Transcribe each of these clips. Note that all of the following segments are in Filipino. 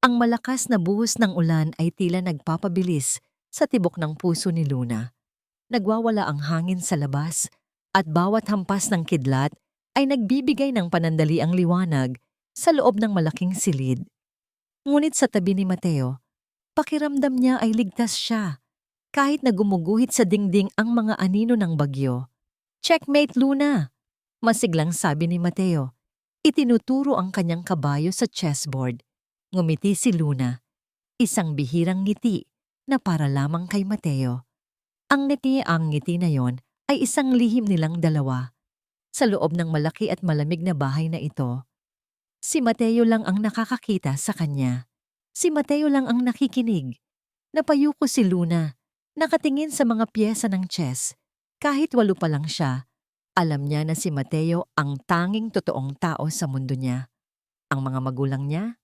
Ang malakas na buhos ng ulan ay tila nagpapabilis sa tibok ng puso ni Luna. Nagwawala ang hangin sa labas at bawat hampas ng kidlat ay nagbibigay ng panandaliang liwanag sa loob ng malaking silid. Ngunit sa tabi ni Mateo, pakiramdam niya ay ligtas siya kahit na gumuguhit sa dingding ang mga anino ng bagyo. "Checkmate, Luna!" Masiglang sabi ni Mateo. Itinuturo ang kanyang kabayo sa chessboard. Ngumiti si Luna, isang bihirang ngiti na para lamang kay Mateo. Ang ngiti na yon ay isang lihim nilang dalawa. Sa loob ng malaki at malamig na bahay na ito, si Mateo lang ang nakakakita sa kanya. Si Mateo lang ang nakikinig. Napayuko si Luna, nakatingin sa mga piyesa ng chess. Kahit 8 pa lang siya, alam niya na si Mateo ang tanging totoong tao sa mundo niya. Ang mga magulang niya,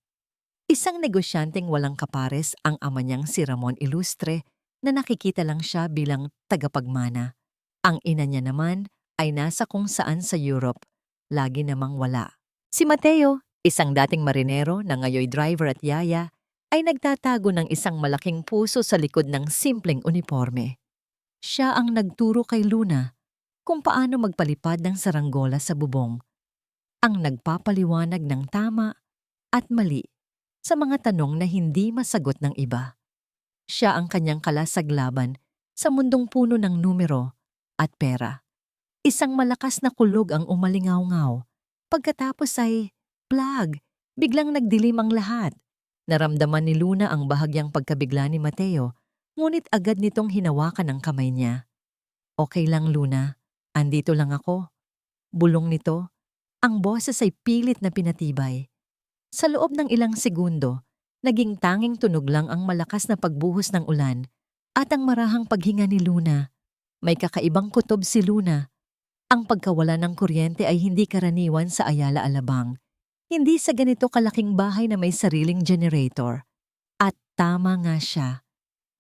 isang negosyanteng walang kapares ang ama niyang si Ramon Ilustre na nakikita lang siya bilang tagapagmana. Ang ina niya naman ay nasa kung saan sa Europe, lagi namang wala. Si Mateo, isang dating marinero na ngayoy driver at yaya, ay nagtatago ng isang malaking puso sa likod ng simpleng uniforme. Siya ang nagturo kay Luna kung paano magpalipad ng saranggola sa bubong, ang nagpapaliwanag ng tama at mali sa mga tanong na hindi masagot ng iba. Siya ang kanyang kalasaglaban sa mundong puno ng numero at pera. Isang malakas na kulog ang umalingaw-ngaw. Pagkatapos ay, plag, biglang nagdilim ang lahat. Naramdaman ni Luna ang bahagyang pagkabigla ni Mateo, ngunit agad nitong hinawakan ang kamay niya. "Okay lang, Luna. Andito lang ako." Bulong nito, ang boses ay pilit na pinatibay. Sa loob ng ilang segundo, naging tanging tunog lang ang malakas na pagbuhos ng ulan at ang marahang paghinga ni Luna. May kakaibang kutob si Luna. Ang pagkawala ng kuryente ay hindi karaniwan sa Ayala Alabang. Hindi sa ganito kalaking bahay na may sariling generator. At tama nga siya.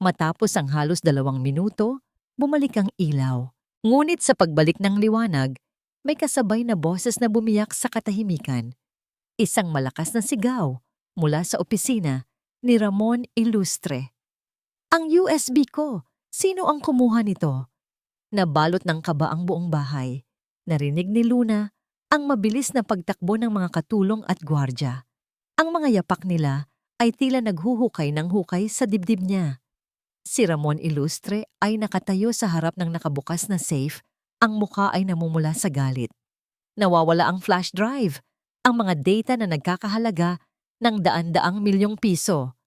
Matapos ang halos 2 minuto, bumalik ang ilaw. Ngunit sa pagbalik ng liwanag, may kasabay na boses na bumiyak sa katahimikan. Isang malakas na sigaw mula sa opisina ni Ramon Ilustre. "Ang USB ko! Sino ang kumuha nito?" Nabalot ng kaba ang buong bahay. Narinig ni Luna ang mabilis na pagtakbo ng mga katulong at gwardya. Ang mga yapak nila ay tila naghuhukay ng hukay sa dibdib niya. Si Ramon Ilustre ay nakatayo sa harap ng nakabukas na safe, ang mukha ay namumula sa galit. Nawawala ang flash drive, ang mga data na nagkakahalaga ng daan-daang milyong piso.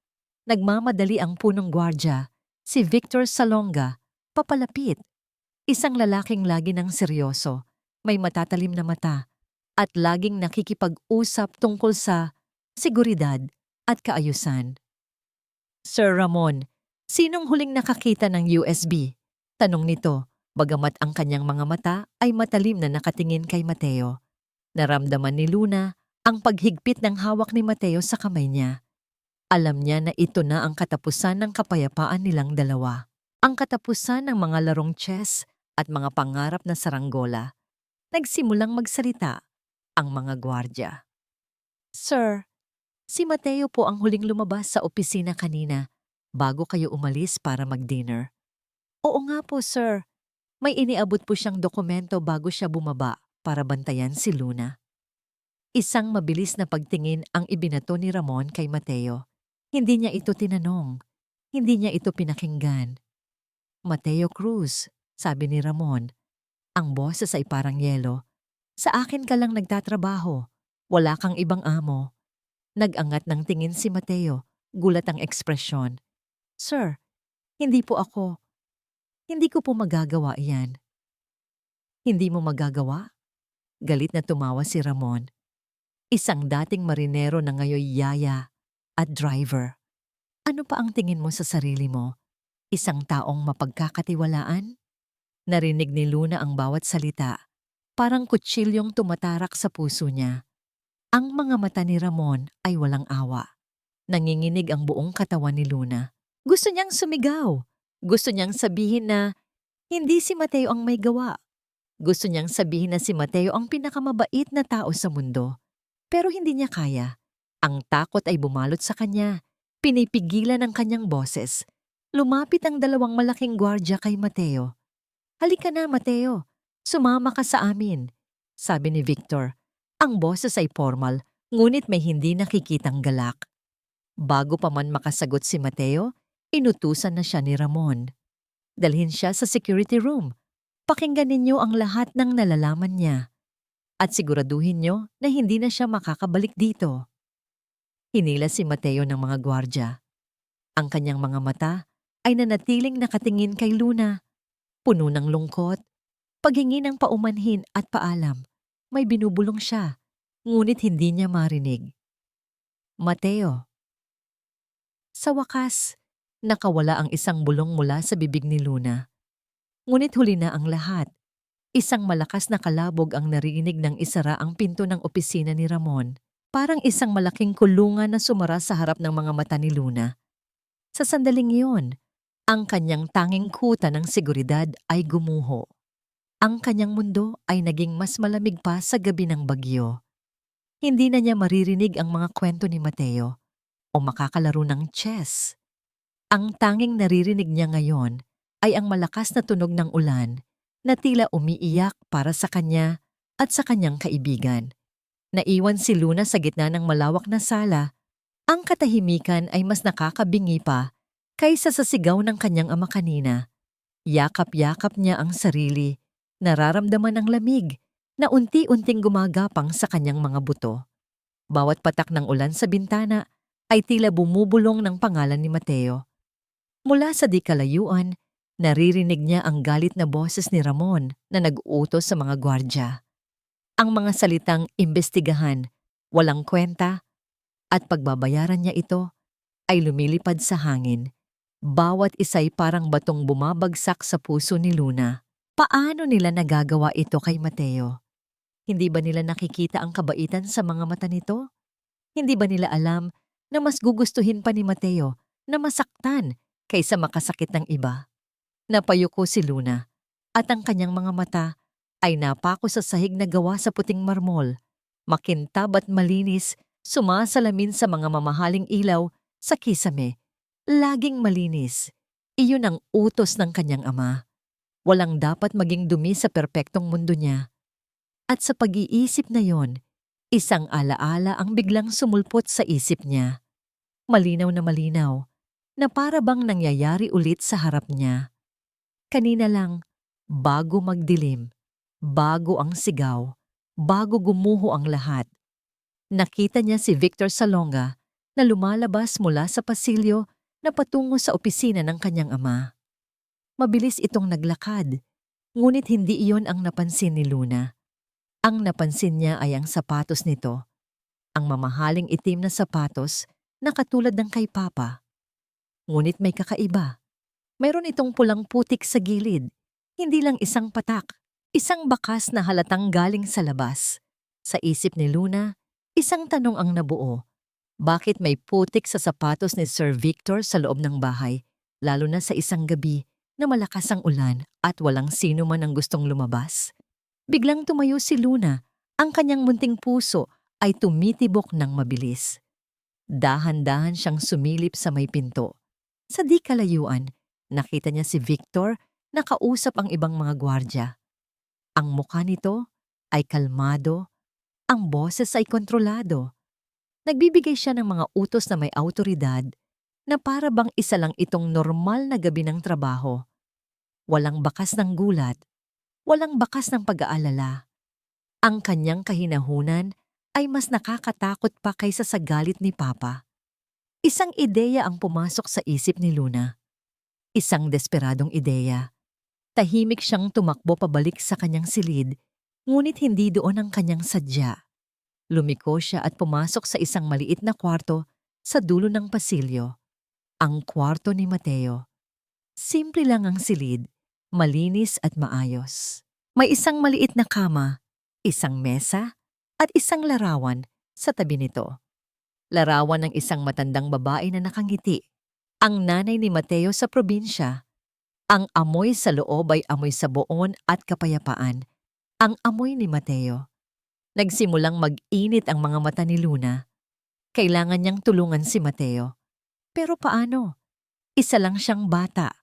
Nagmamadali ang punong gwardya, si Victor Salonga, papalapit. Isang lalaking lagi ng seryoso, may matatalim na mata, at laging nakikipag-usap tungkol sa seguridad at kaayusan. "Sir Ramon, sinong huling nakakita ng USB?" Tanong nito, bagamat ang kanyang mga mata ay matalim na nakatingin kay Mateo. Naramdaman ni Luna ang paghigpit ng hawak ni Mateo sa kamay niya. Alam niya na ito na ang katapusan ng kapayapaan nilang dalawa. Ang katapusan ng mga larong chess at mga pangarap na saranggola. Nagsimulang magsalita ang mga gwardya. "Sir, si Mateo po ang huling lumabas sa opisina kanina bago kayo umalis para mag-dinner." "Oo nga po, sir. May iniabot po siyang dokumento bago siya bumaba para bantayan si Luna." Isang mabilis na pagtingin ang ibinato ni Ramon kay Mateo. Hindi niya ito tinanong. Hindi niya ito pinakinggan. "Mateo Cruz," sabi ni Ramon. Ang boses ay parang yelo. "Sa akin ka lang nagtatrabaho. Wala kang ibang amo." Nag-angat ng tingin si Mateo. Gulat ang ekspresyon. "Sir, hindi po ako. Hindi ko po magagawa iyan." "Hindi mo magagawa?" Galit na tumawa si Ramon. Isang dating marinero na ngayoy yaya at driver. Ano pa ang tingin mo sa sarili mo? Isang taong mapagkakatiwalaan? Narinig ni Luna ang bawat salita. Parang kutsilyong tumatarak sa puso niya. Ang mga mata ni Ramon ay walang awa. Nanginginig ang buong katawan ni Luna. Gusto niyang sumigaw. Gusto niyang sabihin na hindi si Mateo ang may gawa. Gusto niyang sabihin na si Mateo ang pinakamabait na tao sa mundo. Pero hindi niya kaya. Ang takot ay bumalot sa kanya. Pinipigilan ang kanyang boses. Lumapit ang dalawang malaking gwardya kay Mateo. "Halika na, Mateo. Sumama ka sa amin," sabi ni Victor. Ang boses ay formal, ngunit may hindi nakikitang galak. Bago pa man makasagot si Mateo, inutusan na siya ni Ramon. Dalhin siya sa security room. Pakinggan ninyo ang lahat ng nalalaman niya. At siguraduhin nyo na hindi na siya makakabalik dito. Hinila si Mateo ng mga gwardya. Ang kanyang mga mata ay nanatiling nakatingin kay Luna. Puno ng lungkot, paghingi ng paumanhin at paalam. May binubulong siya, ngunit hindi niya marinig. "Mateo." Sa wakas, nakawala ang isang bulong mula sa bibig ni Luna. Ngunit huli na ang lahat. Isang malakas na kalabog ang narinig nang isara ang pinto ng opisina ni Ramon. Parang isang malaking kulungan na sumara sa harap ng mga mata ni Luna. Sa sandaling iyon, ang kanyang tanging kuta ng seguridad ay gumuho. Ang kanyang mundo ay naging mas malamig pa sa gabi ng bagyo. Hindi na niya maririnig ang mga kwento ni Mateo o makakalaro ng chess. Ang tanging naririnig niya ngayon ay ang malakas na tunog ng ulan na tila umiiyak para sa kanya at sa kanyang kaibigan. Naiwan si Luna sa gitna ng malawak na sala. Ang katahimikan ay mas nakakabingi pa kaysa sa sigaw ng kanyang ama kanina. Yakap-yakap niya ang sarili, nararamdaman ang lamig na unti-unting gumagapang sa kanyang mga buto. Bawat patak ng ulan sa bintana ay tila bumubulong ng pangalan ni Mateo. Mula sa di kalayuan, naririnig niya ang galit na boses ni Ramon na nag-uutos sa mga gwardya. Ang mga salitang imbestigahan, walang kwenta, at pagbabayaran niya ito ay lumilipad sa hangin. Bawat isa'y parang batong bumabagsak sa puso ni Luna. Paano nila nagagawa ito kay Mateo? Hindi ba nila nakikita ang kabaitan sa mga mata nito? Hindi ba nila alam na mas gugustuhin pa ni Mateo na masaktan kaysa makasakit ng iba? Napayuko si Luna at ang kanyang mga mata ay napako sa sahig na gawa sa puting marmol. Makintab at malinis, sumasalamin sa mga mamahaling ilaw sa kisame. Laging malinis. Iyon ang utos ng kanyang ama. Walang dapat maging dumi sa perpektong mundo niya. At sa pag-iisip na yon, isang alaala ang biglang sumulpot sa isip niya. Malinaw na para bang nangyayari ulit sa harap niya. Kanina lang, bago magdilim, bago ang sigaw, bago gumuho ang lahat. Nakita niya si Victor Salonga na lumalabas mula sa pasilyo na patungo sa opisina ng kanyang ama. Mabilis itong naglakad, ngunit hindi iyon ang napansin ni Luna. Ang napansin niya ay ang sapatos nito, ang mamahaling itim na sapatos na katulad ng kay Papa. Ngunit may kakaiba. Mayroon itong pulang putik sa gilid, hindi lang isang patak, isang bakas na halatang galing sa labas. Sa isip ni Luna, isang tanong ang nabuo. Bakit may putik sa sapatos ni Sir Victor sa loob ng bahay, lalo na sa isang gabi na malakas ang ulan at walang sino man ang gustong lumabas? Biglang tumayo si Luna, ang kanyang munting puso ay tumitibok ng mabilis. Dahan-dahan siyang sumilip sa may pinto. Sa di kalayuan, nakita niya si Victor na kausap ang ibang mga gwardya. Ang mukha nito ay kalmado, ang boses ay kontrolado. Nagbibigay siya ng mga utos na may awtoridad na para bang isa lang itong normal na gabi ng trabaho. Walang bakas ng gulat, walang bakas ng pag-aalala. Ang kanyang kahinahunan ay mas nakakatakot pa kaysa sa galit ni Papa. Isang ideya ang pumasok sa isip ni Luna. Isang desperadong ideya. Tahimik siyang tumakbo pabalik sa kanyang silid, ngunit hindi doon ang kanyang sadya. Lumiko siya at pumasok sa isang maliit na kwarto sa dulo ng pasilyo. Ang kwarto ni Mateo. Simple lang ang silid, malinis at maayos. May isang maliit na kama, isang mesa, at isang larawan sa tabi nito. Larawan ng isang matandang babae na nakangiti. Ang nanay ni Mateo sa probinsya. Ang amoy sa loob ay amoy saboon at kapayapaan. Ang amoy ni Mateo. Nagsimulang mag-init ang mga mata ni Luna. Kailangan niyang tulungan si Mateo. Pero paano? Isa lang siyang bata.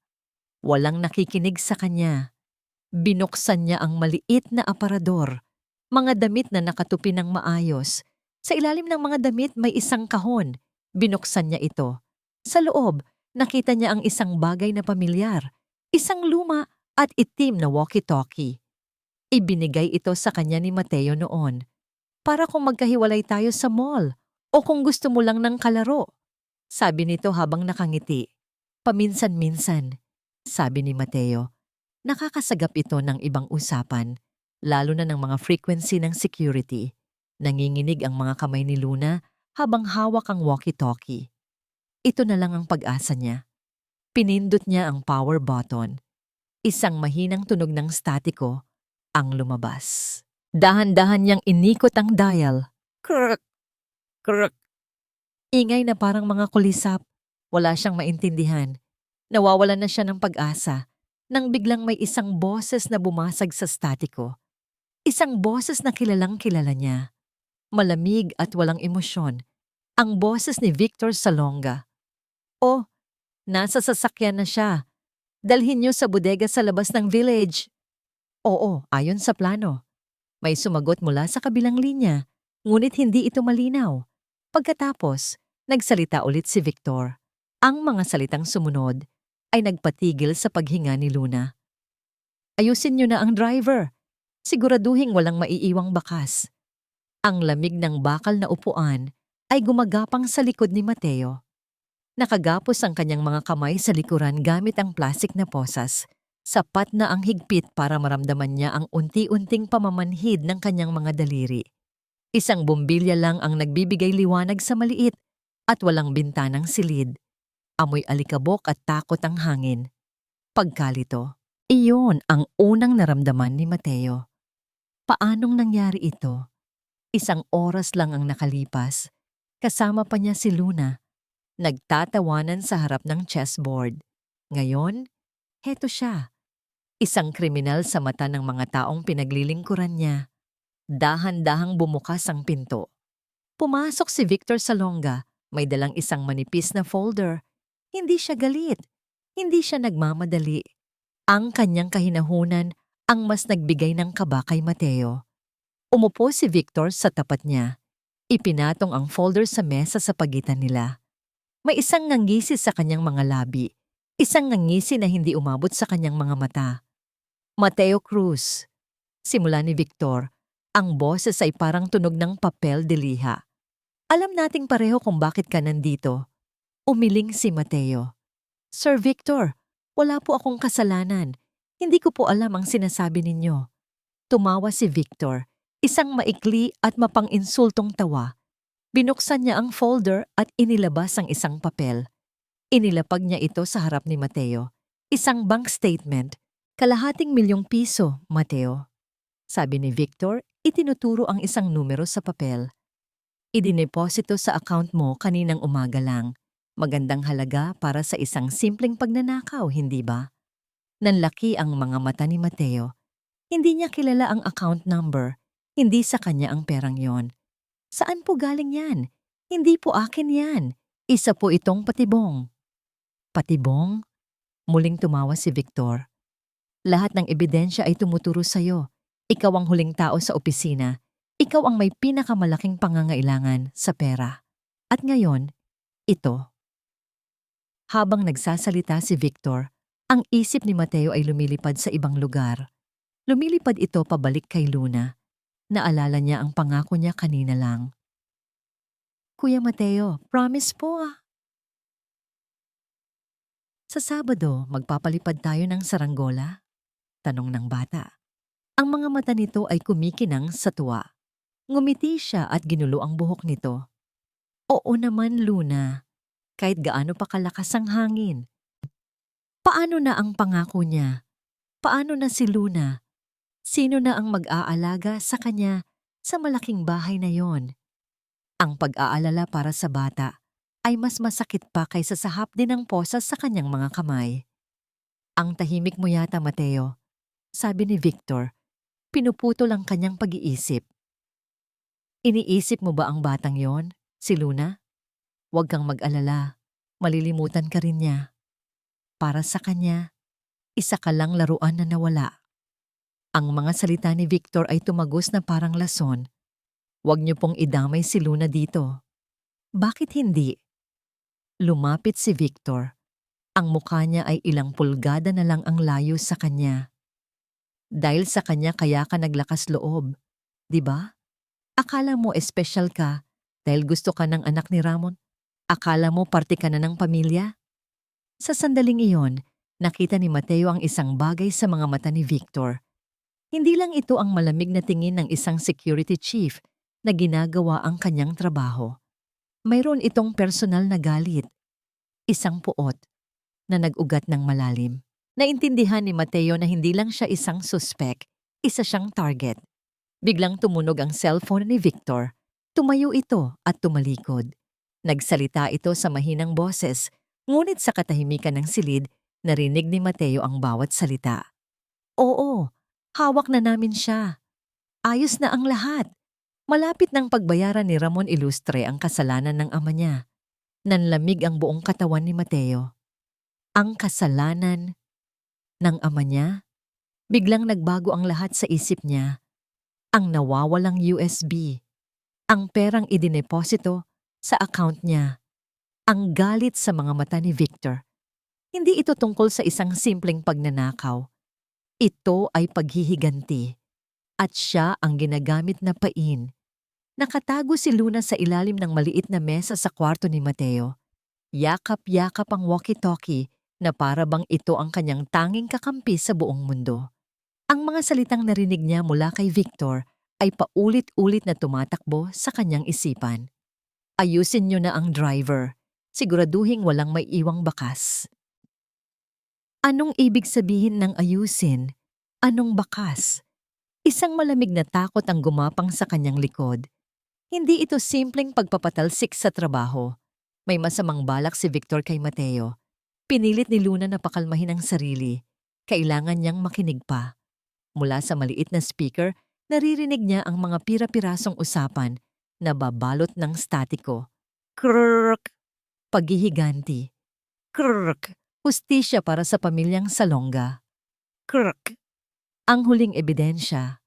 Walang nakikinig sa kanya. Binuksan niya ang maliit na aparador. Mga damit na nakatupi ng maayos. Sa ilalim ng mga damit may isang kahon. Binuksan niya ito. Sa loob, nakita niya ang isang bagay na pamilyar. Isang luma at itim na walkie-talkie. Ibinigay ito sa kanya ni Mateo noon. Para kung magkahiwalay tayo sa mall o kung gusto mo lang ng kalaro. Sabi nito habang nakangiti. Paminsan-minsan, sabi ni Mateo. Nakakasagap ito ng ibang usapan, lalo na ng mga frequency ng security. Nanginginig ang mga kamay ni Luna habang hawak ang walkie-talkie. Ito na lang ang pag-asa niya. Pinindot niya ang power button. Isang mahinang tunog ng statiko ang lumabas. Dahan-dahan niyang inikot ang dial. Krrk! Krrk! Ingay na parang mga kulisap. Wala siyang maintindihan. Nawawalan na siya ng pag-asa nang biglang may isang boses na bumasag sa statiko. Isang boses na kilalang kilala niya. Malamig at walang emosyon. Ang boses ni Victor Salonga. Oh, nasa sasakyan na siya. Dalhin niyo sa bodega sa labas ng village. Oo, ayon sa plano. May sumagot mula sa kabilang linya, ngunit hindi ito malinaw. Pagkatapos, nagsalita ulit si Victor. Ang mga salitang sumunod ay nagpatigil sa paghinga ni Luna. Ayusin niyo na ang driver. Siguraduhing walang maiiwang bakas. Ang lamig ng bakal na upuan ay gumagapang sa likod ni Mateo. Nakagapos ang kanyang mga kamay sa likuran gamit ang plastik na posas. Sapat na ang higpit para maramdaman niya ang unti-unting pamamanhid ng kanyang mga daliri. Isang bumbilya lang ang nagbibigay liwanag sa maliit at walang bintanang silid. Amoy alikabok at takot ang hangin. Pagkalito, iyon ang unang naramdaman ni Mateo. Paanong nangyari ito? Isang oras lang ang nakalipas. Kasama pa niya si Luna. Nagtatawanan sa harap ng chessboard. Ngayon, heto siya. Isang kriminal sa mata ng mga taong pinaglilingkuran niya. Dahan-dahang bumukas ang pinto. Pumasok si Victor Salonga. May dalang isang manipis na folder. Hindi siya galit. Hindi siya nagmamadali. Ang kanyang kahinahunan ang mas nagbigay ng kaba kay Mateo. Umupo si Victor sa tapat niya. Ipinatong ang folder sa mesa sa pagitan nila. May isang ngangisi sa kanyang mga labi. Isang ngangisi na hindi umabot sa kanyang mga mata. Mateo Cruz. Simula ni Victor, ang boses ay parang tunog ng papel de liha. Alam nating pareho kung bakit ka nandito. Umiling si Mateo. Sir Victor, wala po akong kasalanan. Hindi ko po alam ang sinasabi ninyo. Tumawa si Victor, isang maikli at mapang-insultong tawa. Binuksan niya ang folder at inilabas ang isang papel. Inilapag niya ito sa harap ni Mateo. Isang bank statement. Kalahating milyong piso, Mateo. Sabi ni Victor, itinuturo ang isang numero sa papel. Idineposito sa account mo kaninang umaga lang. Magandang halaga para sa isang simpleng pagnanakaw, hindi ba? Nanlaki ang mga mata ni Mateo. Hindi niya kilala ang account number. Hindi sa kanya ang perang yon. Saan po galing yan? Hindi po akin yan. Isa po itong patibong. Patibong? Muling tumawa si Victor. Lahat ng ebidensya ay tumuturo sa'yo. Ikaw ang huling tao sa opisina. Ikaw ang may pinakamalaking pangangailangan sa pera. At ngayon, ito. Habang nagsasalita si Victor, ang isip ni Mateo ay lumilipad sa ibang lugar. Lumilipad ito pabalik kay Luna. Naalala niya ang pangako niya kanina lang. Kuya Mateo, promise po ah. Sa Sabado, magpapalipad tayo ng saranggola? Tanong ng bata. Ang mga mata nito ay kumikinang sa tuwa. Ngumiti siya at ginulo ang buhok nito. Oo naman, Luna. Kahit gaano pa kalakas ang hangin. Paano na ang pangako niya? Paano na si Luna? Sino na ang mag-aalaga sa kanya sa malaking bahay na yon? Ang pag-aalala para sa bata ay mas masakit pa kaysa sa hapdi ng posas sa kanyang mga kamay. Ang tahimik mo yata, Mateo. Sabi ni Victor, pinuputol ang kanyang pag-iisip. Iniisip mo ba ang batang yon? Si Luna, huwag kang mag-alala. Malilimutan ka rin niya. Para sa kanya, isa ka lang laruan na nawala. Ang mga salita ni Victor ay tumagos na parang lason. Huwag niyo pong idamay si Luna dito. Bakit hindi? Lumapit si Victor. Ang mukha niya ay ilang pulgada na lang ang layo sa kanya. Dahil sa kanya kaya ka naglakas loob, di ba? Akala mo espesyal ka dahil gusto ka ng anak ni Ramon? Akala mo parte ka na ng pamilya? Sa sandaling iyon, nakita ni Mateo ang isang bagay sa mga mata ni Victor. Hindi lang ito ang malamig na tingin ng isang security chief na ginagawa ang kanyang trabaho. Mayroon itong personal na galit. Isang puot na nag-ugat ng malalim. Naintindihan ni Mateo na hindi lang siya isang suspek, isa siyang target. Biglang tumunog ang cellphone ni Victor. Tumayo ito at tumalikod. Nagsalita ito sa mahinang boses, ngunit sa katahimikan ng silid, narinig ni Mateo ang bawat salita. Oo, hawak na namin siya. Ayos na ang lahat. Malapit ng pagbayaran ni Ramon Ilustre ang kasalanan ng ama niya. Nanlamig ang buong katawan ni Mateo. Ang kasalanan ng ama niya? Biglang nagbago ang lahat sa isip niya. Ang nawawalang USB. Ang perang idineposito sa account niya. Ang galit sa mga mata ni Victor. Hindi ito tungkol sa isang simpleng pagnanakaw. Ito ay paghihiganti. At siya ang ginagamit na pain. Nakatago si Luna sa ilalim ng maliit na mesa sa kwarto ni Mateo. Yakap-yakap ang walkie-talkie na para bang ito ang kanyang tanging kakampi sa buong mundo. Ang mga salitang narinig niya mula kay Victor ay paulit-ulit na tumatakbo sa kanyang isipan. Ayusin niyo na ang driver. Siguraduhing walang may iwang bakas. Anong ibig sabihin ng ayusin? Anong bakas? Isang malamig na takot ang gumapang sa kanyang likod. Hindi ito simpleng pagpapatalsik sa trabaho. May masamang balak si Victor kay Mateo. Pinilit ni Luna na pakalmahin ang sarili. Kailangan niyang makinig pa. Mula sa maliit na speaker, naririnig niya ang mga pira-pirasong usapan na babalot ng statiko. Krrrk! Paghihiganti. Krrrk! Hustisya para sa pamilyang Salonga. Krrrk! Ang huling ebidensya.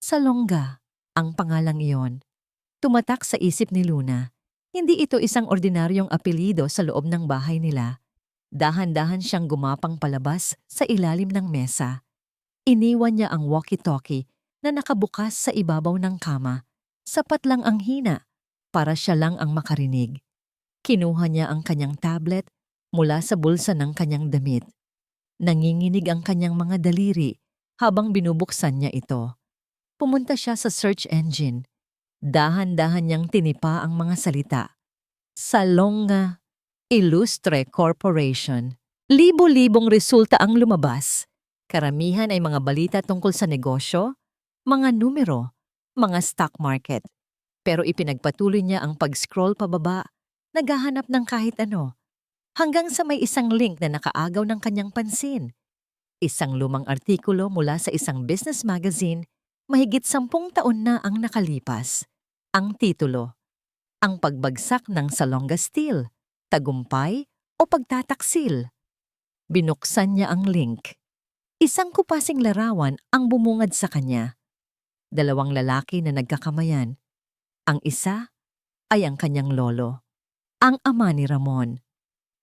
Salonga, ang pangalang iyon. Tumatak sa isip ni Luna. Hindi ito isang ordinaryong apelido sa loob ng bahay nila. Dahan-dahan siyang gumapang palabas sa ilalim ng mesa. Iniwan niya ang walkie-talkie na nakabukas sa ibabaw ng kama. Sapat lang ang hina para siya lang ang makarinig. Kinuha niya ang kanyang tablet mula sa bulsa ng kanyang damit. Nanginginig ang kanyang mga daliri habang binubuksan niya ito. Pumunta siya sa search engine. Dahan-dahan niyang tinipa ang mga salita. Salonga Ilustre Corporation. Libo-libong resulta ang lumabas. Karamihan ay mga balita tungkol sa negosyo, mga numero, mga stock market. Pero ipinagpatuloy niya ang pag-scroll pababa, naghahanap ng kahit ano. Hanggang sa may isang link na nakaagaw ng kanyang pansin. Isang lumang artikulo mula sa isang business magazine, mahigit 10 taon na ang nakalipas. Ang titulo, Ang pagbagsak ng Salonga Steel, tagumpay o pagtataksil. Binuksan niya ang link. Isang kupasing larawan ang bumungad sa kanya. 2 lalaki na nagkakamayan. Ang isa ay ang kanyang lolo, ang ama ni Ramon.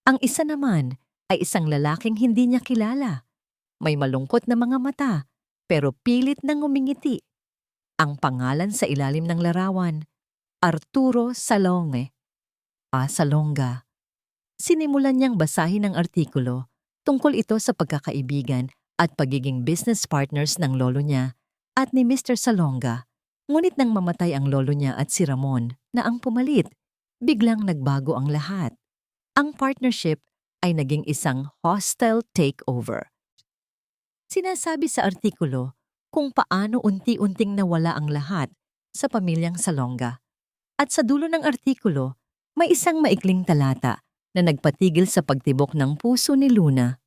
Ang isa naman ay isang lalaking hindi niya kilala. May malungkot na mga mata, pero pilit nang umingiti. Ang pangalan sa ilalim ng larawan, Arturo Salonge. Salonga. Sinimulan niyang basahin ang artikulo. Tungkol ito sa pagkakaibigan at pagiging business partners ng lolo niya at ni Mr. Salonga. Ngunit nang mamatay ang lolo niya at si Ramon na ang pumalit, biglang nagbago ang lahat. Ang partnership ay naging isang hostile takeover. Sinasabi sa artikulo kung paano unti-unting nawala ang lahat sa pamilyang Salonga. At sa dulo ng artikulo, may isang maikling talata na nagpatigil sa pagtibok ng puso ni Luna.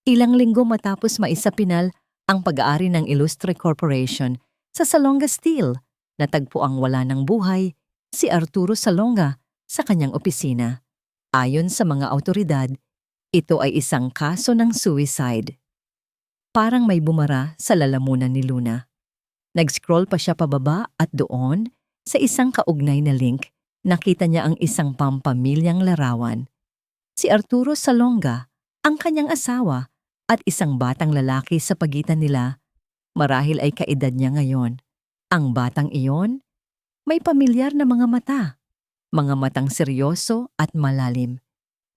Ilang linggo matapos maisapinal ang pag-aari ng Ilustre Corporation sa Salonga Steel, natagpo ang wala ng buhay, si Arturo Salonga sa kanyang opisina. Ayon sa mga awtoridad, ito ay isang kaso ng suicide. Parang may bumara sa lalamunan ni Luna. Nag-scroll pa siya pababa at doon, sa isang kaugnay na link, nakita niya ang isang pampamilyang larawan. Si Arturo Salonga, ang kanyang asawa, at isang batang lalaki sa pagitan nila. Marahil ay kaedad niya ngayon. Ang batang iyon, may pamilyar na mga mata. Mga matang seryoso at malalim.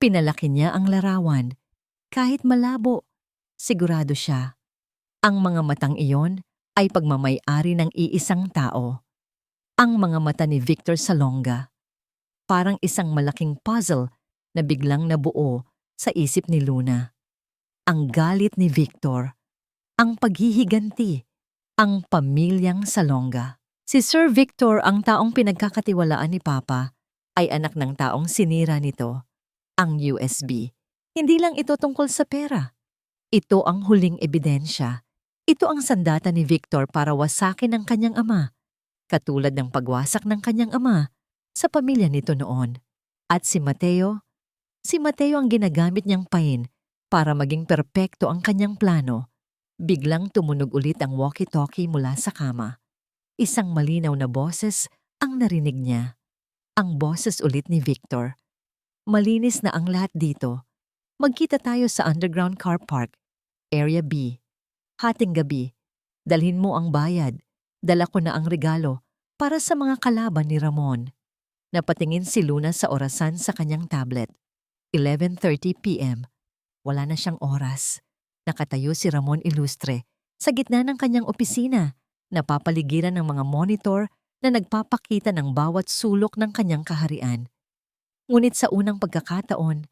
Pinalaki niya ang larawan. Kahit malabo, sigurado siya. Ang mga matang iyon ay pagmamay-ari ng iisang tao. Ang mga mata ni Victor Salonga. Parang isang malaking puzzle na biglang nabuo sa isip ni Luna. Ang galit ni Victor. Ang paghihiganti. Ang pamilyang Salonga. Si Sir Victor, ang taong pinagkakatiwalaan ni Papa, ay anak ng taong sinira nito, ang USB. Hindi lang ito tungkol sa pera. Ito ang huling ebidensya. Ito ang sandata ni Victor para wasakin ang kanyang ama, katulad ng pagwasak ng kanyang ama sa pamilya nito noon. At si Mateo ang ginagamit niyang pain para maging perpekto ang kanyang plano. Biglang tumunog ulit ang walkie-talkie mula sa kama. Isang malinaw na boses ang narinig niya. Ang boses ulit ni Victor. Malinis na ang lahat dito. Magkita tayo sa underground car park, Area B. Hating gabi, dalhin mo ang bayad. Dala ko na ang regalo para sa mga kalaban ni Ramon. Napatingin si Luna sa orasan sa kanyang tablet. 11:30 p.m. Wala na siyang oras. Nakatayo si Ramon Ilustre sa gitna ng kanyang opisina, napapaligiran ng mga monitor na nagpapakita ng bawat sulok ng kanyang kaharian. Ngunit sa unang pagkakataon,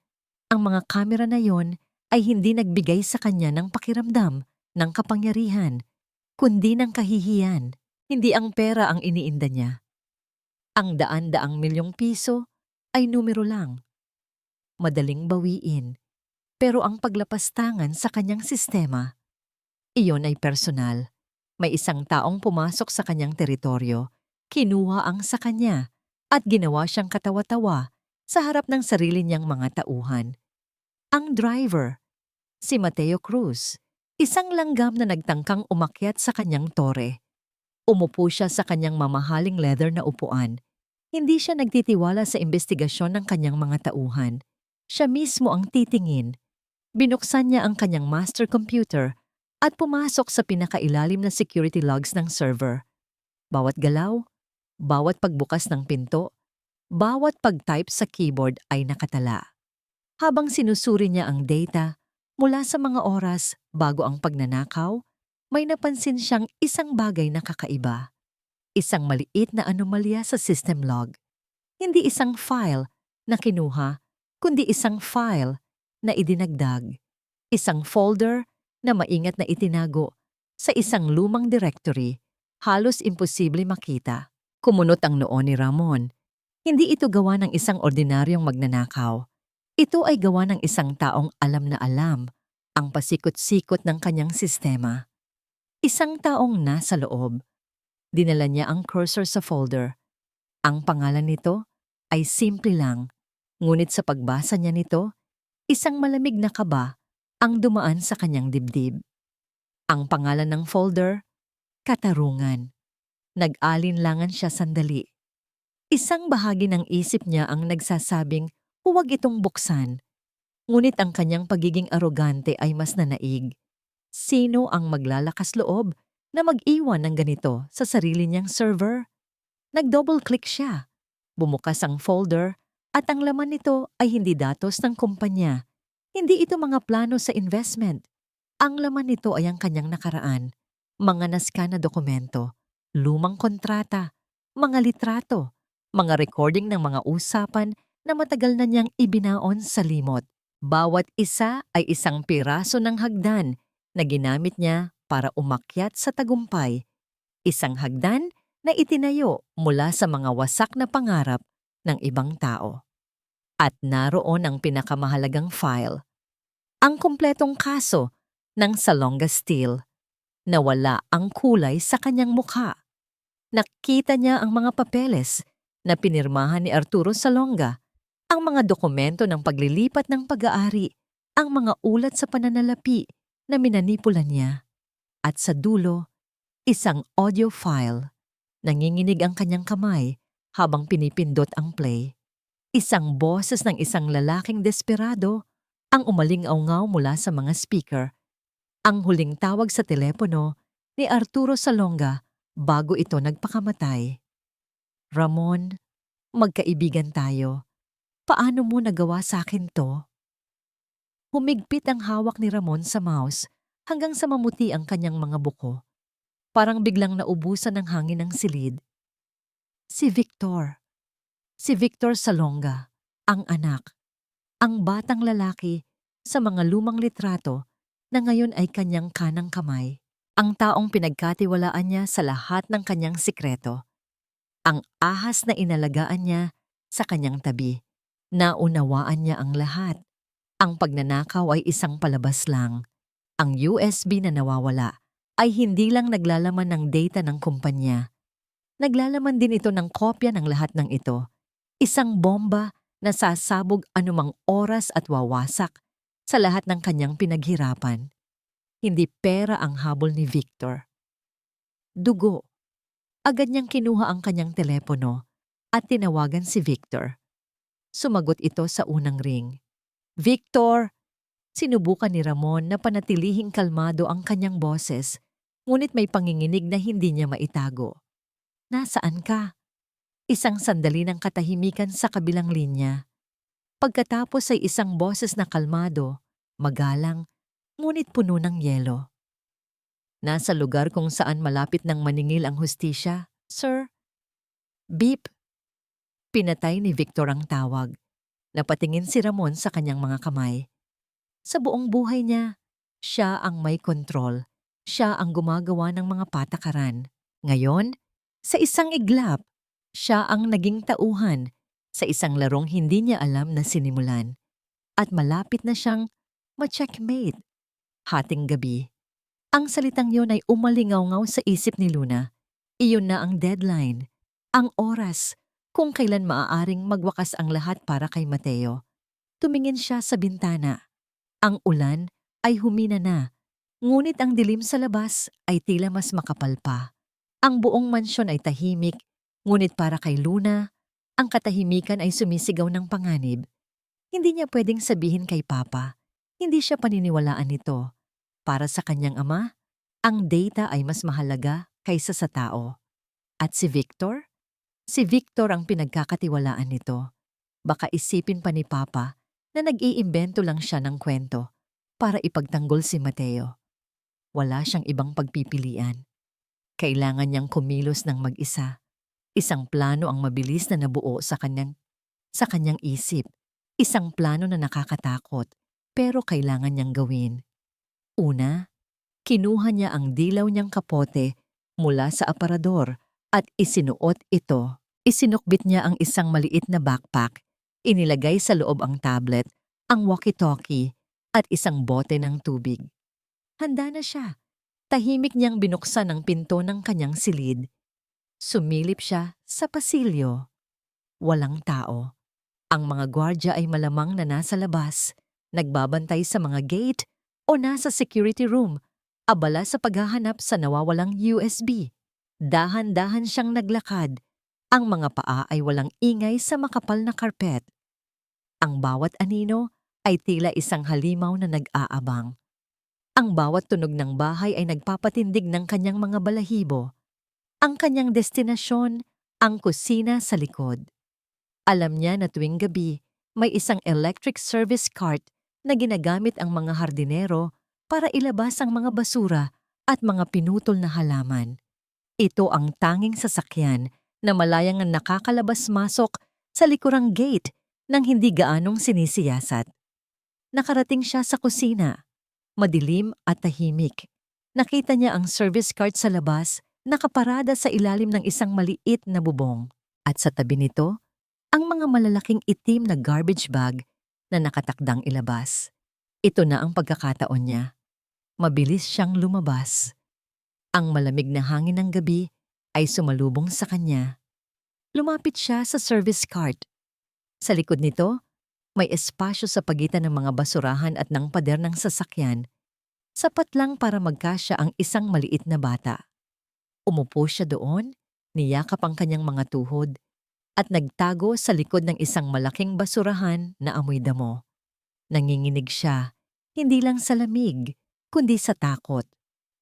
ang mga kamera na yon ay hindi nagbigay sa kanya ng pakiramdam ng kapangyarihan, kundi ng kahihiyan. Hindi ang pera ang iniinda niya. Ang daan-daang milyong piso ay numero lang. Madaling bawiin, pero ang paglapastangan sa kanyang sistema, iyon ay personal. May isang taong pumasok sa kanyang teritoryo, kinuha ang sa kanya, at ginawa siyang katawa-tawa sa harap ng sarili niyang mga tauhan. Ang driver, si Mateo Cruz, isang langgam na nagtangkang umakyat sa kanyang tore. Umupo siya sa kanyang mamahaling leather na upuan. Hindi siya nagtitiwala sa investigasyon ng kanyang mga tauhan. Siya mismo ang titingin. Binuksan niya ang kanyang master computer at pumasok sa pinakailalim na security logs ng server. Bawat galaw, bawat pagbukas ng pinto, bawat pag-type sa keyboard ay nakatala. Habang sinusuri niya ang data, mula sa mga oras bago ang pagnanakaw, may napansin siyang isang bagay na kakaiba. Isang maliit na anomalya sa system log. Hindi isang file na kinuha, kundi isang file na idinagdag. Isang folder na maingat na itinago sa isang lumang directory, halos imposible makita. Kumunot ang noo ni Ramon. Hindi ito gawa ng isang ordinaryong magnanakaw. Ito ay gawa ng isang taong alam na alam ang pasikot-sikot ng kanyang sistema. Isang taong nasa loob. Dinala niya ang cursor sa folder. Ang pangalan nito ay simple lang, ngunit sa pagbasa niya nito, isang malamig na kaba ang dumaan sa kanyang dibdib. Ang pangalan ng folder, Katarungan. Nag-alinlangan siya sandali. Isang bahagi ng isip niya ang nagsasabing huwag itong buksan. Ngunit ang kanyang pagiging arogante ay mas nanaig. Sino ang maglalakas loob na mag-iwan ng ganito sa sarili niyang server? Nag-double-click siya. Bumukas ang folder at ang laman nito ay hindi datos ng kumpanya. Hindi ito mga plano sa investment. Ang laman nito ay ang kanyang nakaraan. Mga nascan na dokumento, lumang kontrata, mga litrato, mga recording ng mga usapan na matagal na niyang ibinaon sa limot. Bawat isa ay isang piraso ng hagdan na ginamit niya para umakyat sa tagumpay. Isang hagdan na itinayo mula sa mga wasak na pangarap ng ibang tao. At naroon ang pinakamahalagang file. Ang kumpletong kaso ng Salonga Steel. Nawala ang kulay sa kanyang mukha. Nakita niya ang mga papeles na pinirmahan ni Arturo Salonga, ang mga dokumento ng paglilipat ng pag-aari, ang mga ulat sa pananalapi na minanipula niya, at sa dulo, isang audio file. Nanginginig ang kanyang kamay habang pinipindot ang play. Isang boses ng isang lalaking desperado ang umaling-awngaw mula sa mga speaker. Ang huling tawag sa telepono ni Arturo Salonga bago ito nagpakamatay. Ramon, magkaibigan tayo. Paano mo nagawa sa akin to? Humigpit ang hawak ni Ramon sa mouse hanggang sa mamuti ang kanyang mga buko. Parang biglang naubusan ng hangin ng silid. Si Victor. Si Victor Salonga, ang anak. Ang batang lalaki sa mga lumang litrato na ngayon ay kanyang kanang kamay. Ang taong pinagkatiwalaan niya sa lahat ng kanyang sikreto. Ang ahas na inalagaan niya sa kanyang tabi. Naunawaan niya ang lahat. Ang pagnanakaw ay isang palabas lang. Ang USB na nawawala ay hindi lang naglalaman ng data ng kumpanya. Naglalaman din ito ng kopya ng lahat ng ito. Isang bomba na sasabog anumang oras at wawasak sa lahat ng kanyang pinaghirapan. Hindi pera ang habol ni Victor. Dugo. Agad niyang kinuha ang kanyang telepono at tinawagan si Victor. Sumagot ito sa unang ring. Victor! Sinubukan ni Ramon na panatilihing kalmado ang kanyang boses, ngunit may panginginig na hindi niya maitago. Nasaan ka? Isang sandali ng katahimikan sa kabilang linya. Pagkatapos ay isang boses na kalmado, magalang, ngunit puno ng yelo. Nasa lugar kung saan malapit ng maningil ang hustisya, sir. Beep! Pinatay ni Victor ang tawag. Napatingin si Ramon sa kanyang mga kamay. Sa buong buhay niya, siya ang may kontrol. Siya ang gumagawa ng mga patakaran. Ngayon, sa isang iglap, siya ang naging tauhan sa isang larong hindi niya alam na sinimulan. At malapit na siyang ma-checkmate. Hating gabi. Ang salitang yun ay umalingaw-ngaw sa isip ni Luna. Iyon na ang deadline, ang oras, kung kailan maaaring magwakas ang lahat para kay Mateo. Tumingin siya sa bintana. Ang ulan ay humina na, ngunit ang dilim sa labas ay tila mas makapal pa. Ang buong mansyon ay tahimik, ngunit para kay Luna, ang katahimikan ay sumisigaw ng panganib. Hindi niya pwedeng sabihin kay Papa, hindi siya paniniwalaan nito. Para sa kanyang ama, ang data ay mas mahalaga kaysa sa tao. At si Victor? Si Victor ang pinagkakatiwalaan nito. Baka isipin pa ni Papa na nag-iimbento lang siya ng kwento para ipagtanggol si Mateo. Wala siyang ibang pagpipilian. Kailangan niyang kumilos ng mag-isa. Isang plano ang mabilis na nabuo sa kanyang isip. Isang plano na nakakatakot, pero kailangan niyang gawin. Una, kinuha niya ang dilaw niyang kapote mula sa aparador at isinuot ito. Isinukbit niya ang isang maliit na backpack. Inilagay sa loob ang tablet, ang walkie-talkie at isang bote ng tubig. Handa na siya. Tahimik niyang binuksan ang pinto ng kanyang silid. Sumilip siya sa pasilyo. Walang tao. Ang mga gwardya ay malamang na nasa labas, nagbabantay sa mga gate o nasa security room, abala sa paghahanap sa nawawalang USB. Dahan-dahan siyang naglakad. Ang mga paa ay walang ingay sa makapal na karpet. Ang bawat anino ay tila isang halimaw na nag-aabang. Ang bawat tunog ng bahay ay nagpapatindig ng kanyang mga balahibo. Ang kanyang destinasyon, ang kusina sa likod. Alam niya na tuwing gabi, may isang electric service cart na ginagamit ang mga hardinero para ilabas ang mga basura at mga pinutol na halaman. Ito ang tanging sasakyan na malayang nakakalabas-masok sa likurang gate nang hindi gaanong sinisiyasat. Nakarating siya sa kusina, madilim at tahimik. Nakita niya ang service cart sa labas, nakaparada sa ilalim ng isang maliit na bubong. At sa tabi nito, ang mga malalaking itim na garbage bag na nakatakdang ilabas. Ito na ang pagkakataon niya. Mabilis siyang lumabas. Ang malamig na hangin ng gabi ay sumalubong sa kanya. Lumapit siya sa service cart. Sa likod nito, may espasyo sa pagitan ng mga basurahan at ng pader ng sasakyan, sapat lang para magkasya ang isang maliit na bata. Umupo siya doon, niyakap ang kanyang mga tuhod, at nagtago sa likod ng isang malaking basurahan na amoy damo. Nanginginig siya, hindi lang sa lamig, kundi sa takot.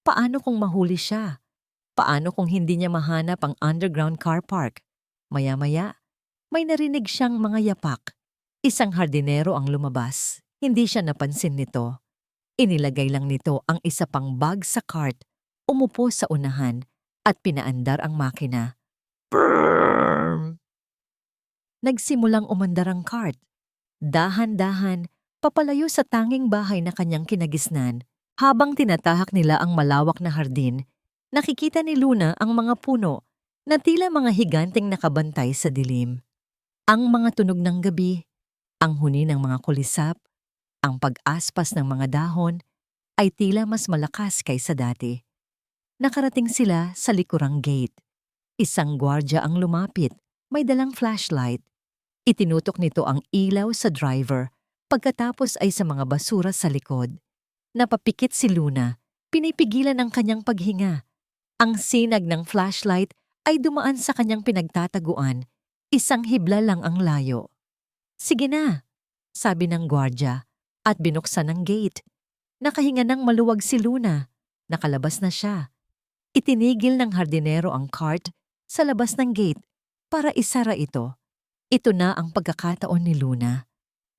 Paano kung mahuli siya? Paano kung hindi niya mahanap ang underground car park? Maya-maya, may narinig siyang mga yapak. Isang hardinero ang lumabas. Hindi siya napansin nito. Inilagay lang nito ang isa pang bag sa cart, umupo sa unahan, at pinaandar ang makina. Brrrr! Nagsimulang umandar ang cart. Dahan-dahan, papalayo sa tanging bahay na kanyang kinagisnan. Habang tinatahak nila ang malawak na hardin, nakikita ni Luna ang mga puno na tila mga higanteng nakabantay sa dilim. Ang mga tunog ng gabi, ang huni ng mga kulisap, ang pag-aspas ng mga dahon, ay tila mas malakas kaysa dati. Nakarating sila sa likurang gate. Isang gwardya ang lumapit, may dalang flashlight. Itinutok nito ang ilaw sa driver, pagkatapos ay sa mga basura sa likod. Napapikit si Luna, pinipigilan ang kanyang paghinga. Ang sinag ng flashlight ay dumaan sa kanyang pinagtataguan, isang hibla lang ang layo. "Sige na," sabi ng gwardya, at binuksan ang gate. Nakahinga ng maluwag si Luna. Nakalabas na siya. Itinigil ng hardinero ang cart sa labas ng gate para isara ito. Ito na ang pagkakataon ni Luna.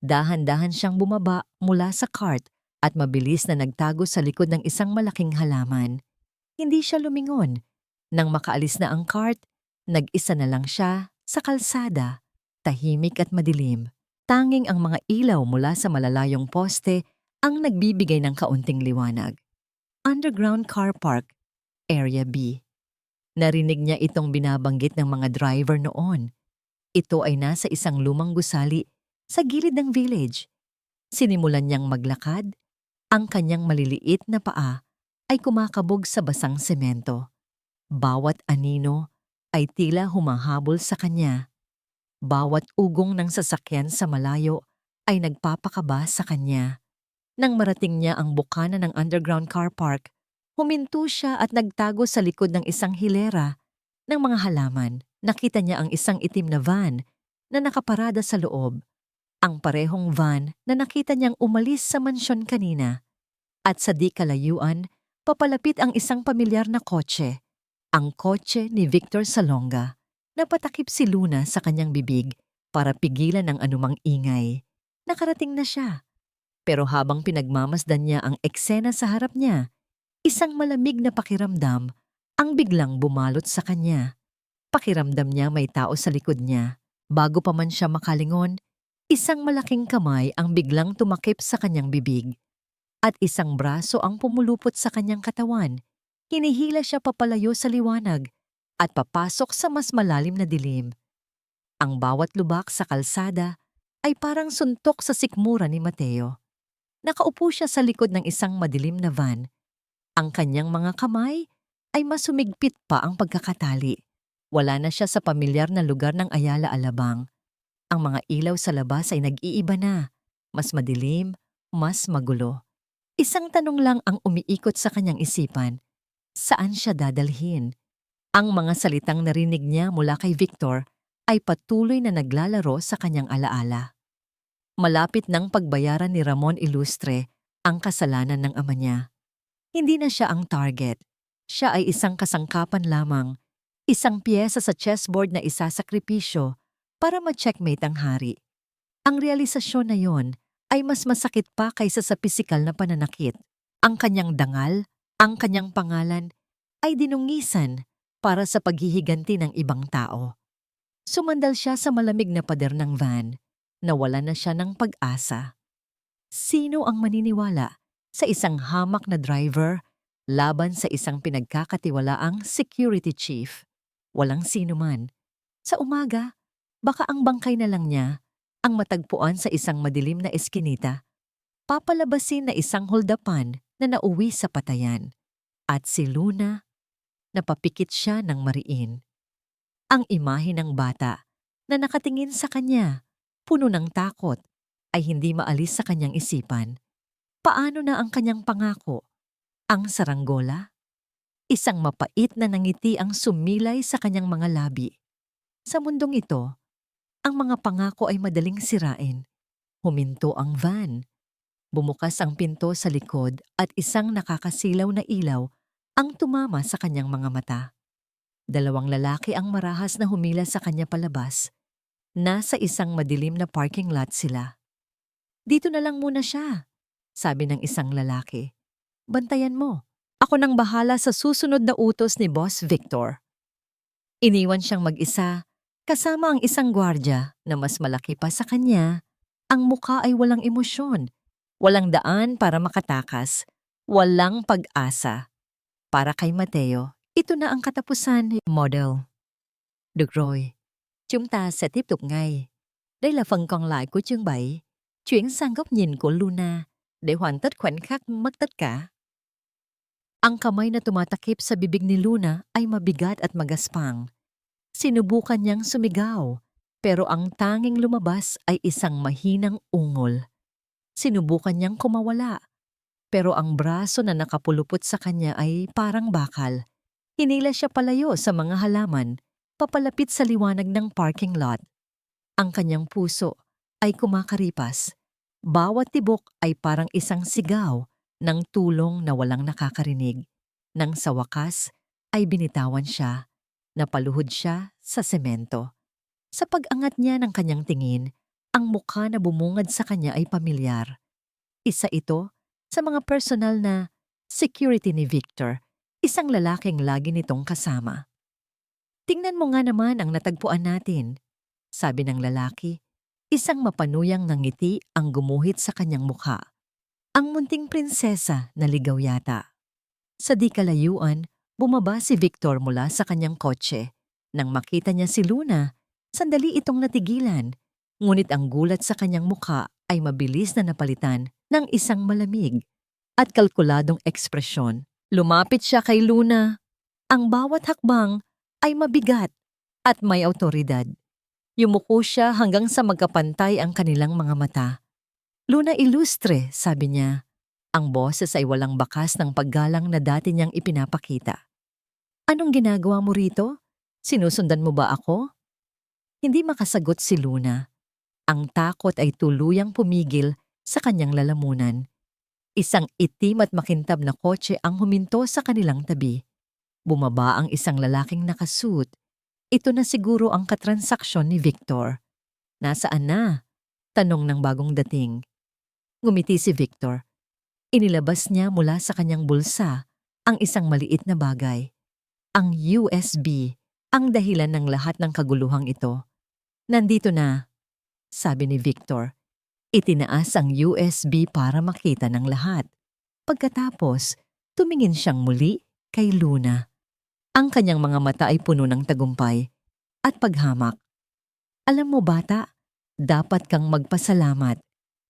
Dahan-dahan siyang bumaba mula sa cart at mabilis na nagtago sa likod ng isang malaking halaman. Hindi siya lumingon. Nang makaalis na ang cart, nag-isa na lang siya sa kalsada, tahimik at madilim. Tanging ang mga ilaw mula sa malalayong poste ang nagbibigay ng kaunting liwanag. Underground car park, Area B. Narinig niya itong binabanggit ng mga driver noon. Ito ay nasa isang lumang gusali sa gilid ng village. Sinimulan niyang maglakad. Ang kanyang maliliit na paa ay kumakabog sa basang semento. Bawat anino ay tila humahabol sa kanya. Bawat ugong ng sasakyan sa malayo ay nagpapakaba sa kanya. Nang marating niya ang bukana ng underground car park, huminto siya at nagtago sa likod ng isang hilera ng mga halaman. Nakita niya ang isang itim na van na nakaparada sa loob. Ang parehong van na nakita niyang umalis sa mansyon kanina. At sa di kalayuan, papalapit ang isang pamilyar na kotse. Ang kotse ni Victor Salonga. Napatakip si Luna sa kanyang bibig para pigilan ang anumang ingay. Nakarating na siya. Pero habang pinagmamasdan niya ang eksena sa harap niya, isang malamig na pakiramdam ang biglang bumalot sa kanya. Pakiramdam niya may tao sa likod niya. Bago pa man siya makalingon, isang malaking kamay ang biglang tumakip sa kanyang bibig. At isang braso ang pumulupot sa kanyang katawan. Hinihila siya papalayo sa liwanag at papasok sa mas malalim na dilim. Ang bawat lubak sa kalsada ay parang suntok sa sikmura ni Mateo. Nakaupo siya sa likod ng isang madilim na van. Ang kanyang mga kamay ay mas humigpit pa ang pagkakatali. Wala na siya sa pamilyar na lugar ng Ayala Alabang. Ang mga ilaw sa labas ay nag-iiba na. Mas madilim, mas magulo. Isang tanong lang ang umiikot sa kanyang isipan. Saan siya dadalhin? Ang mga salitang narinig niya mula kay Victor ay patuloy na naglalaro sa kanyang alaala. Malapit nang pagbayaran ni Ramon Ilustre ang kasalanan ng ama niya. Hindi na siya ang target. Siya ay isang kasangkapan lamang, isang piyesa sa chessboard na isasakripisyo para ma-checkmate ang hari. Ang realisasyon na yon ay mas masakit pa kaysa sa pisikal na pananakit. Ang kanyang dangal, ang kanyang pangalan, ay dinungisan para sa paghihiganti ng ibang tao. Sumandal siya sa malamig na pader ng van. Nawala na siya ng pag-asa. Sino ang maniniwala sa isang hamak na driver laban sa isang pinagkakatiwalaang security chief? Walang sino man. Sa umaga, baka ang bangkay na lang niya ang matagpuan sa isang madilim na eskinita. Papalabasin na isang holdapan na nauwi sa patayan. At si Luna, napapikit siya ng mariin. Ang imahe ng bata na nakatingin sa kanya, puno ng takot, ay hindi maalis sa kanyang isipan. Paano na ang kanyang pangako? Ang saranggola? Isang mapait na nangiti ang sumilay sa kanyang mga labi. Sa mundong ito, ang mga pangako ay madaling sirain. Huminto ang van. Bumukas ang pinto sa likod at isang nakakasilaw na ilaw ang tumama sa kanyang mga mata. Dalawang lalaki ang marahas na humila sa kanya palabas. Nasa isang madilim na parking lot sila. "Dito na lang muna siya," sabi ng isang lalaki. "Bantayan mo. Ako nang bahala sa susunod na utos ni Boss Victor." Iniwan siyang mag-isa, kasama ang isang gwardya na mas malaki pa sa kanya. Ang mukha ay walang emosyon, walang daan para makatakas, walang pag-asa. Para kay Mateo, ito na ang katapusan ni model. Được rồi, chúng ta sẽ tiếp tục ngay. Đây là phần còn lại của chương 7. Chuyển sang góc nhìn của Luna để hoàn tất khoảnh khắc mất tất cả. Ang kamay na tumatakip sa bibig ni Luna ay mabigat at magaspang. Sinubukan niyang sumigaw, pero ang tanging lumabas ay isang mahinang ungol. Sinubukan niyang kumawala, pero ang braso na nakapulupot sa kanya ay parang bakal. Hinila siya palayo sa mga halaman, papalapit sa liwanag ng parking lot. Ang kanyang puso ay kumakaripas. Bawat tibok ay parang isang sigaw ng tulong na walang nakakarinig. Nang sa wakas ay binitawan siya, napaluhod siya sa semento. Sa pag-angat niya ng kanyang tingin, ang mukha na bumungad sa kanya ay pamilyar. Isa ito sa mga personal na security ni Victor, isang lalaking lagi nitong kasama. "Tingnan mo nga naman ang natagpuan natin," sabi ng lalaki. Isang mapanuyang ngiti ang gumuhit sa kanyang mukha. Ang munting prinsesa na ligaw yata. Sa di kalayuan, bumaba si Victor mula sa kanyang kotse. Nang makita niya si Luna, sandali itong natigilan. Ngunit ang gulat sa kanyang mukha ay mabilis na napalitan ng isang malamig at kalkuladong ekspresyon. Lumapit siya kay Luna. Ang bawat hakbang ay mabigat at may awtoridad. Yumuko siya hanggang sa magkapantay ang kanilang mga mata. "Luna Ilustre," sabi niya. Ang boses ay walang bakas ng paggalang na dati niyang ipinapakita. "Anong ginagawa mo rito? Sinusundan mo ba ako?" Hindi makasagot si Luna. Ang takot ay tuluyang pumigil sa kanyang lalamunan. Isang itim at makintab na kotse ang huminto sa kanilang tabi. Bumaba ang isang lalaking nakasuit. Ito na siguro ang katransaksyon ni Victor. "Nasaan na?" tanong ng bagong dating. Ngumiti si Victor. Inilabas niya mula sa kanyang bulsa ang isang maliit na bagay. Ang USB, ang dahilan ng lahat ng kaguluhang ito. "Nandito na," sabi ni Victor. Itinaas ang USB para makita ng lahat. Pagkatapos, tumingin siyang muli kay Luna. Ang kanyang mga mata ay puno ng tagumpay at paghamak. "Alam mo bata, dapat kang magpasalamat.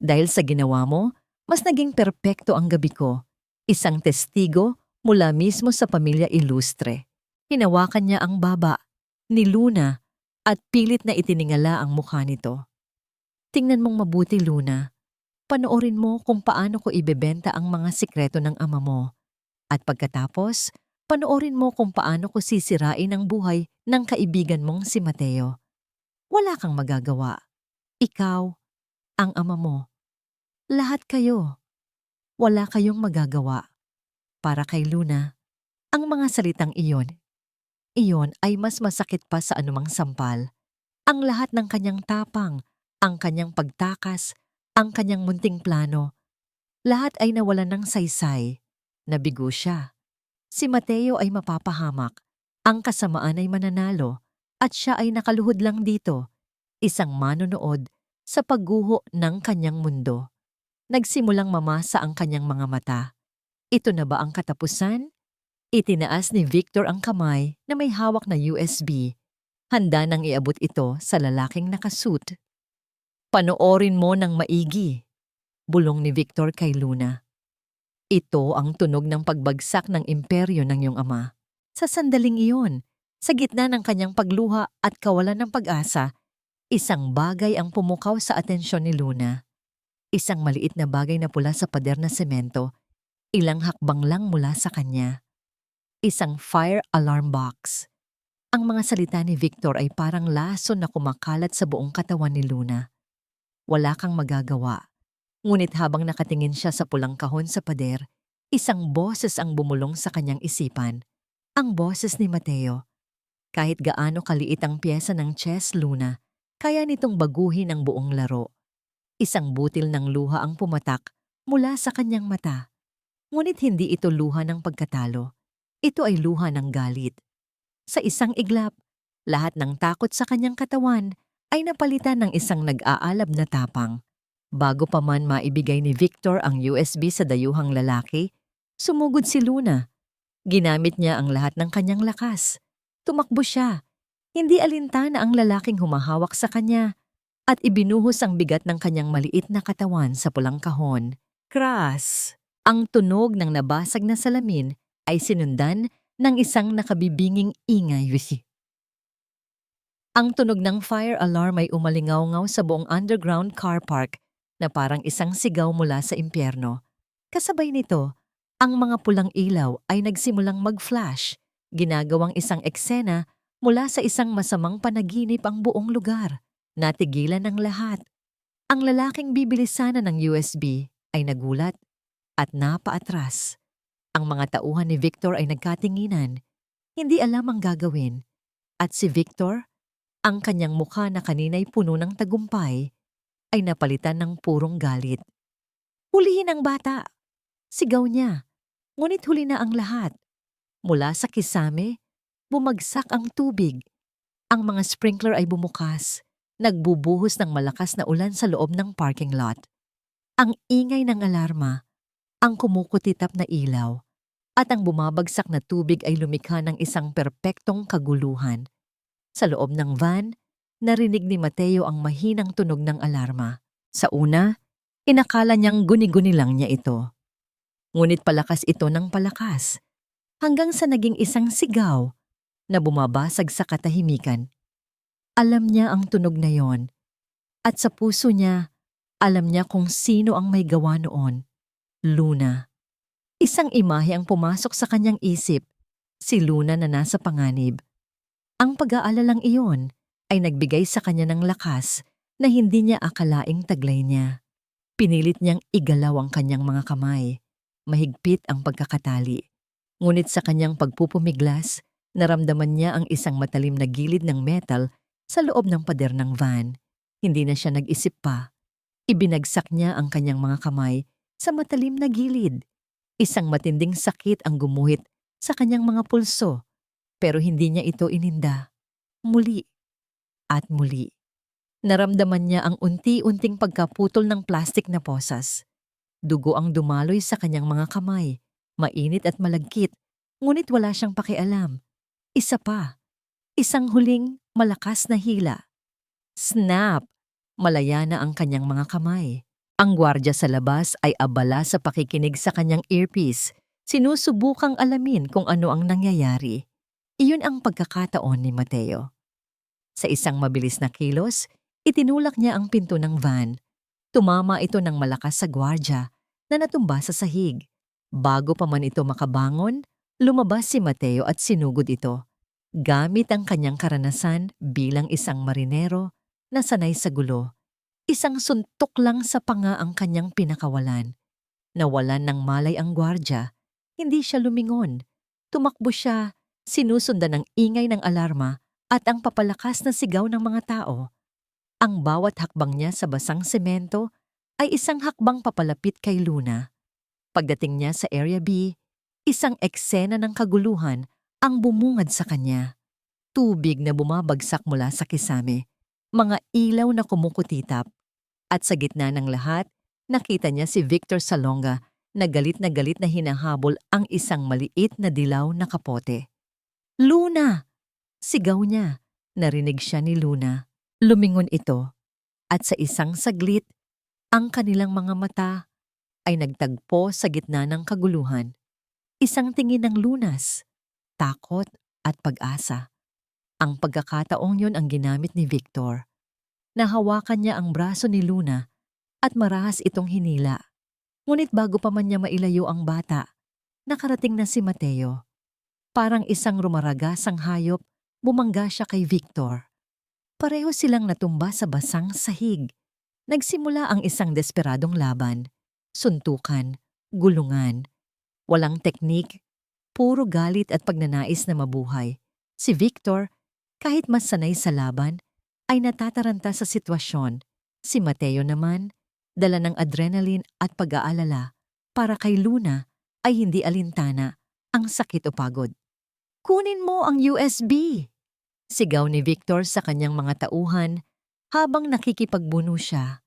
Dahil sa ginawa mo, mas naging perpekto ang gabi ko." Isang testigo mula mismo sa pamilya Ilustre. Hinawakan niya ang baba ni Luna at pilit na itiningala ang mukha nito. "Tingnan mong mabuti, Luna. Panoorin mo kung paano ko ibebenta ang mga sikreto ng ama mo. At pagkatapos, panoorin mo kung paano ko sisirain ang buhay ng kaibigan mong si Mateo. Wala kang magagawa. Ikaw, ang ama mo. Lahat kayo. Wala kayong magagawa." Para kay Luna, ang mga salitang iyon ay mas masakit pa sa anumang sampal. Ang lahat ng kanyang tapang, ang kanyang pagtakas, ang kanyang munting plano, lahat ay nawalan ng saysay. Nabigo siya. Si Mateo ay mapapahamak, ang kasamaan ay mananalo, at siya ay nakaluhod lang dito, isang manonood sa pagguho ng kanyang mundo. Nagsimulang mamasa ang kanyang mga mata. Ito na ba ang katapusan? Itinaas ni Victor ang kamay na may hawak na USB. Handa nang iabot ito sa lalaking nakasuit. "Panoorin mo ng maigi," bulong ni Victor kay Luna. "Ito ang tunog ng pagbagsak ng imperyo ng iyong ama. Sa sandaling iyon, Sa gitna ng kanyang pagluha at kawalan ng pag-asa, isang bagay ang pumukaw sa atensyon ni Luna. Isang maliit na bagay na pula sa pader na semento, ilang hakbang lang mula sa kanya. Isang fire alarm box. Ang mga salita ni Victor ay parang lason na kumakalat sa buong katawan ni Luna. Wala kang magagawa. Ngunit habang nakatingin siya sa pulang kahon sa pader, isang boses ang bumulong sa kanyang isipan. Ang boses ni Mateo. Kahit gaano kaliit ang pyesa ng chess, Luna, kaya nitong baguhin ang buong laro. Isang butil ng luha ang pumatak mula sa kanyang mata. Ngunit hindi ito luha ng pagkatalo. Ito ay luha ng galit. Sa isang iglap, lahat ng takot sa kanyang katawan ay napalitan ng isang nag-aalab na tapang. Bago pa man maibigay ni Victor ang USB sa dayuhang lalaki, sumugod si Luna. Ginamit niya ang lahat ng kanyang lakas. Tumakbo siya. Hindi alintana ang lalaking humahawak sa kanya at ibinuhos ang bigat ng kanyang maliit na katawan sa pulang kahon. Crash! Ang tunog ng nabasag na salamin ay sinundan ng isang nakabibinging ingay. Ang tunog ng fire alarm ay umalingaw-ngaw sa buong underground car park na parang isang sigaw mula sa impyerno. Kasabay nito, ang mga pulang ilaw ay nagsimulang mag-flash, ginagawang isang eksena mula sa isang masamang panaginip ang buong lugar. Natigilan ng lahat. Ang lalaking bibilisanan ng USB ay nagulat at napaatras. Ang mga tauhan ni Victor ay nagkatinginan. Hindi alam ang gagawin. At si Victor, ang kanyang mukha na kanina'y puno ng tagumpay, ay napalitan ng purong galit. Hulihin ang bata! Sigaw niya. Ngunit huli na ang lahat. Mula sa kisame, bumagsak ang tubig. Ang mga sprinkler ay bumukas. Nagbubuhos ng malakas na ulan sa loob ng parking lot. Ang ingay ng alarma, ang kumukutitap na ilaw, at ang bumabagsak na tubig ay lumikha ng isang perpektong kaguluhan. Sa loob ng van, narinig ni Mateo ang mahinang tunog ng alarma. Sa una, inakala niyang guni-guni lang niya ito. Ngunit palakas ito ng palakas, hanggang sa naging isang sigaw na bumabasag sa katahimikan. Alam niya ang tunog na yon, at sa puso niya, alam niya kung sino ang may gawa noon. Luna. Isang imahe ang pumasok sa kanyang isip, si Luna na nasa panganib. Ang pag-aalalang iyon ay nagbigay sa kanya ng lakas na hindi niya akalaing taglay niya. Pinilit niyang igalaw ang kanyang mga kamay. Mahigpit ang pagkakatali. Ngunit sa kanyang pagpupumiglas, naramdaman niya ang isang matalim na gilid ng metal sa loob ng pader ng van. Hindi na siya nag-isip pa. Ibinagsak niya ang kanyang mga kamay sa matalim na gilid. Isang matinding sakit ang gumuhit sa kanyang mga pulso, pero hindi niya ito ininda. Muli at muli. Naramdaman niya ang unti-unting pagkaputol ng plastik na posas. Dugo ang dumaloy sa kanyang mga kamay, mainit at malagkit, ngunit wala siyang pakialam. Isa pa, isang huling malakas na hila. Snap! Malaya na ang kanyang mga kamay. Ang gwardiya sa labas ay abala sa pakikinig sa kanyang earpiece. Sinusubukang alamin kung ano ang nangyayari. Iyon ang pagkakataon ni Mateo. Sa isang mabilis na kilos, itinulak niya ang pinto ng van. Tumama ito ng malakas sa gwardiya na natumba sa sahig. Bago pa man ito makabangon, lumabas si Mateo at sinugod ito. Gamit ang kanyang karanasan bilang isang marinero na sanay sa gulo. Isang suntok lang sa panga ang kanyang pinakawalan. Nawalan ng malay ang gwardiya. Hindi siya lumingon. Tumakbo siya, sinusundan ng ingay ng alarma at ang papalakas na sigaw ng mga tao. Ang bawat hakbang niya sa basang semento ay isang hakbang papalapit kay Luna. Pagdating niya sa Area B, isang eksena ng kaguluhan ang bumungad sa kanya. Tubig na bumabagsak mula sa kisame, mga ilaw na kumukutitap, at sa gitna ng lahat, nakita niya si Victor Salonga na galit na hinahabol ang isang maliit na dilaw na kapote. Luna! Sigaw niya. Narinig siya ni Luna. Lumingon ito, at sa isang saglit, ang kanilang mga mata ay nagtagpo sa gitna ng kaguluhan. Isang tingin ng lunas, takot at pag-asa. Ang pagkakataong yun ang ginamit ni Victor. Nahawakan niya ang braso ni Luna at marahas itong hinila. Ngunit bago pa man niya mailayo ang bata, nakarating na si Mateo. Parang isang rumaragasang hayop, bumangga siya kay Victor. Pareho silang natumba sa basang sahig. Nagsimula ang isang desperadong laban. Suntukan, gulungan. Walang teknik, puro galit at pagnanais na mabuhay. Si Victor, kahit mas sanay sa laban, ay natataranta sa sitwasyon. Si Mateo naman, dala ng adrenaline at pag-aalala para kay Luna ay hindi alintana ang sakit o pagod. "Kunin mo ang USB!" Sigaw ni Victor sa kanyang mga tauhan habang nakikipagbuno siya.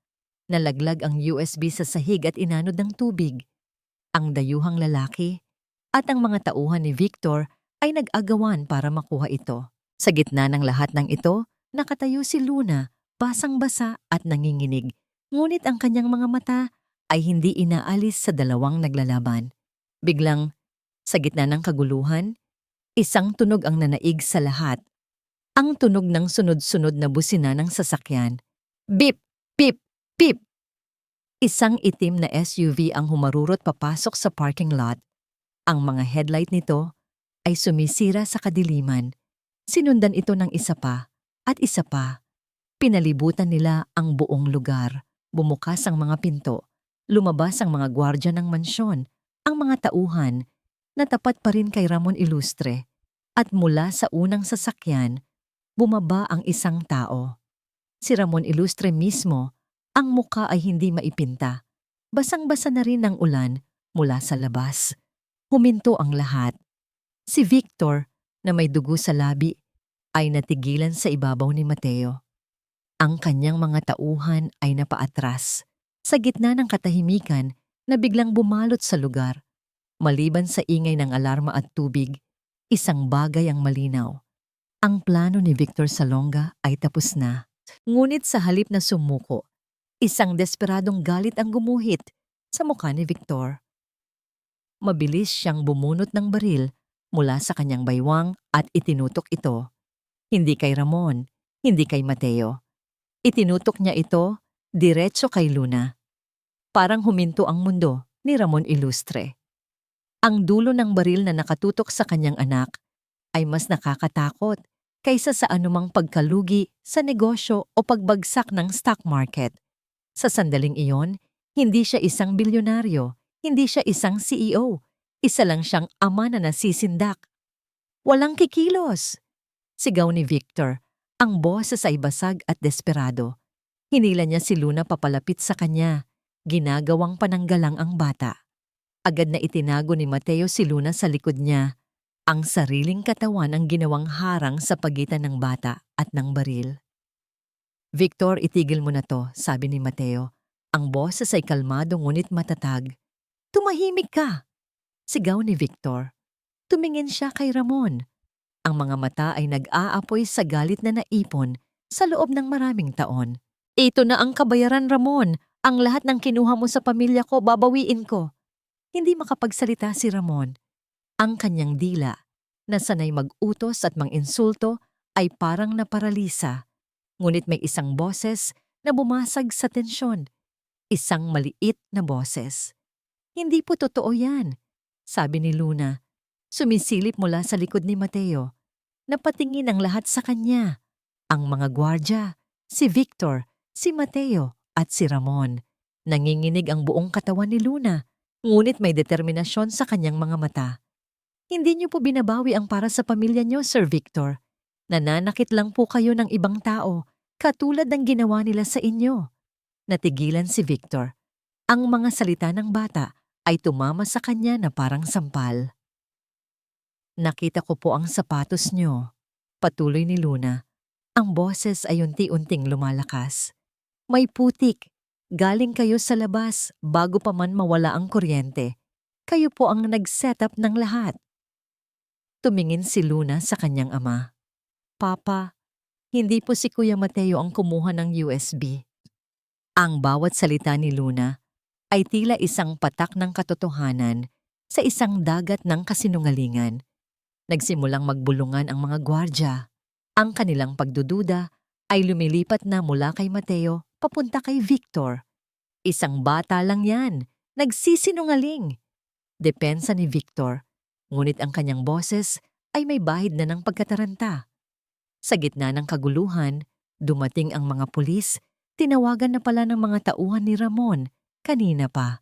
Nalaglag ang USB sa sahig at inanod ng tubig. Ang dayuhang lalaki at ang mga tauhan ni Victor ay nag-agawan para makuha ito. Sa gitna ng lahat ng ito, nakatayo si Luna, basang-basa at nanginginig. Ngunit ang kanyang mga mata ay hindi inaalis sa dalawang naglalaban. Biglang, sa gitna ng kaguluhan, isang tunog ang nanaig sa lahat. Ang tunog ng sunod-sunod na busina ng sasakyan. Beep! Beep! Beep! Isang itim na SUV ang humarurot papasok sa parking lot. Ang mga headlight nito ay sumisira sa kadiliman. Sinundan ito ng isa pa at isa pa. Pinalibutan nila ang buong lugar. Bumukas ang mga pinto. Lumabas ang mga gwardya ng mansyon. Ang mga tauhan na tapat pa rin kay Ramon Ilustre. At mula sa unang sasakyan, bumaba ang isang tao. Si Ramon Ilustre mismo, ang muka ay hindi maipinta. Basang-basa na rin ng ulan mula sa labas. Huminto ang lahat. Si Victor, na may dugo sa labi, ay natigilan sa ibabaw ni Mateo. Ang kanyang mga tauhan ay napaatras. Sa gitna ng katahimikan na biglang bumalot sa lugar. Maliban sa ingay ng alarma at tubig, isang bagay ang malinaw. Ang plano ni Victor Salonga ay tapos na. Ngunit sa halip na sumuko, isang desperadong galit ang gumuhit sa mukha ni Victor. Mabilis siyang bumunot ng baril mula sa kanyang baywang at itinutok ito. Hindi kay Ramon, hindi kay Mateo. Itinutok niya ito diretso kay Luna. Parang huminto ang mundo ni Ramon Ilustre. Ang dulo ng baril na nakatutok sa kanyang anak ay mas nakakatakot kaysa sa anumang pagkalugi sa negosyo o pagbagsak ng stock market. Sa sandaling iyon, hindi siya isang bilyonaryo, hindi siya isang CEO, isa lang siyang ama na nasisindak. "Walang kikilos!" Sigaw ni Victor, ang boses ay basag at desperado. Hinila niya si Luna papalapit sa kanya, ginagawang pananggalang ang bata. Agad na itinago ni Mateo si Luna sa likod niya. Ang sariling katawan ang ginawang harang sa pagitan ng bata at ng baril. "Victor, itigil mo na to," sabi ni Mateo. Ang boses ay kalmado ngunit matatag. "Tumahimik ka!" Sigaw ni Victor. Tumingin siya kay Ramon. Ang mga mata ay nag-aapoy sa galit na naipon sa loob ng maraming taon. "Ito na ang kabayaran, Ramon. Ang lahat ng kinuha mo sa pamilya ko, babawiin ko." Hindi makapagsalita si Ramon. Ang kanyang dila, na sanay mag-utos at mang-insulto, ay parang naparalisa. Ngunit may isang boses na bumasag sa tensyon. Isang maliit na boses. "Hindi po totoo yan," sabi ni Luna. Sumisilip mula sa likod ni Mateo. Napatingin ang lahat sa kanya. Ang mga gwardya, si Victor, si Mateo at si Ramon. Nanginginig ang buong katawan ni Luna, ngunit may determinasyon sa kanyang mga mata. "Hindi niyo po binabawi ang para sa pamilya niyo, Sir Victor. Nananakit lang po kayo ng ibang tao, katulad ng ginawa nila sa inyo." Natigilan si Victor. Ang mga salita ng bata ay tumama sa kanya na parang sampal. "Nakita ko po ang sapatos niyo," patuloy ni Luna. Ang boses ay unti-unting lumalakas. "May putik. Galing kayo sa labas bago pa man mawala ang kuryente. Kayo po ang nag-setup ng lahat." Tumingin si Luna sa kanyang ama. "Papa, hindi po si Kuya Mateo ang kumuha ng USB." Ang bawat salita ni Luna ay tila isang patak ng katotohanan sa isang dagat ng kasinungalingan. Nagsimulang magbulungan ang mga gwardya. Ang kanilang pagdududa ay lumilipat na mula kay Mateo papunta kay Victor. Isang bata lang yan, nagsisinungaling. Depensa ni Victor, ngunit ang kanyang boses ay may bahid na ng pagkataranta. Sa gitna ng kaguluhan, dumating ang mga pulis, tinawagan na pala ng mga tauhan ni Ramon, kanina pa.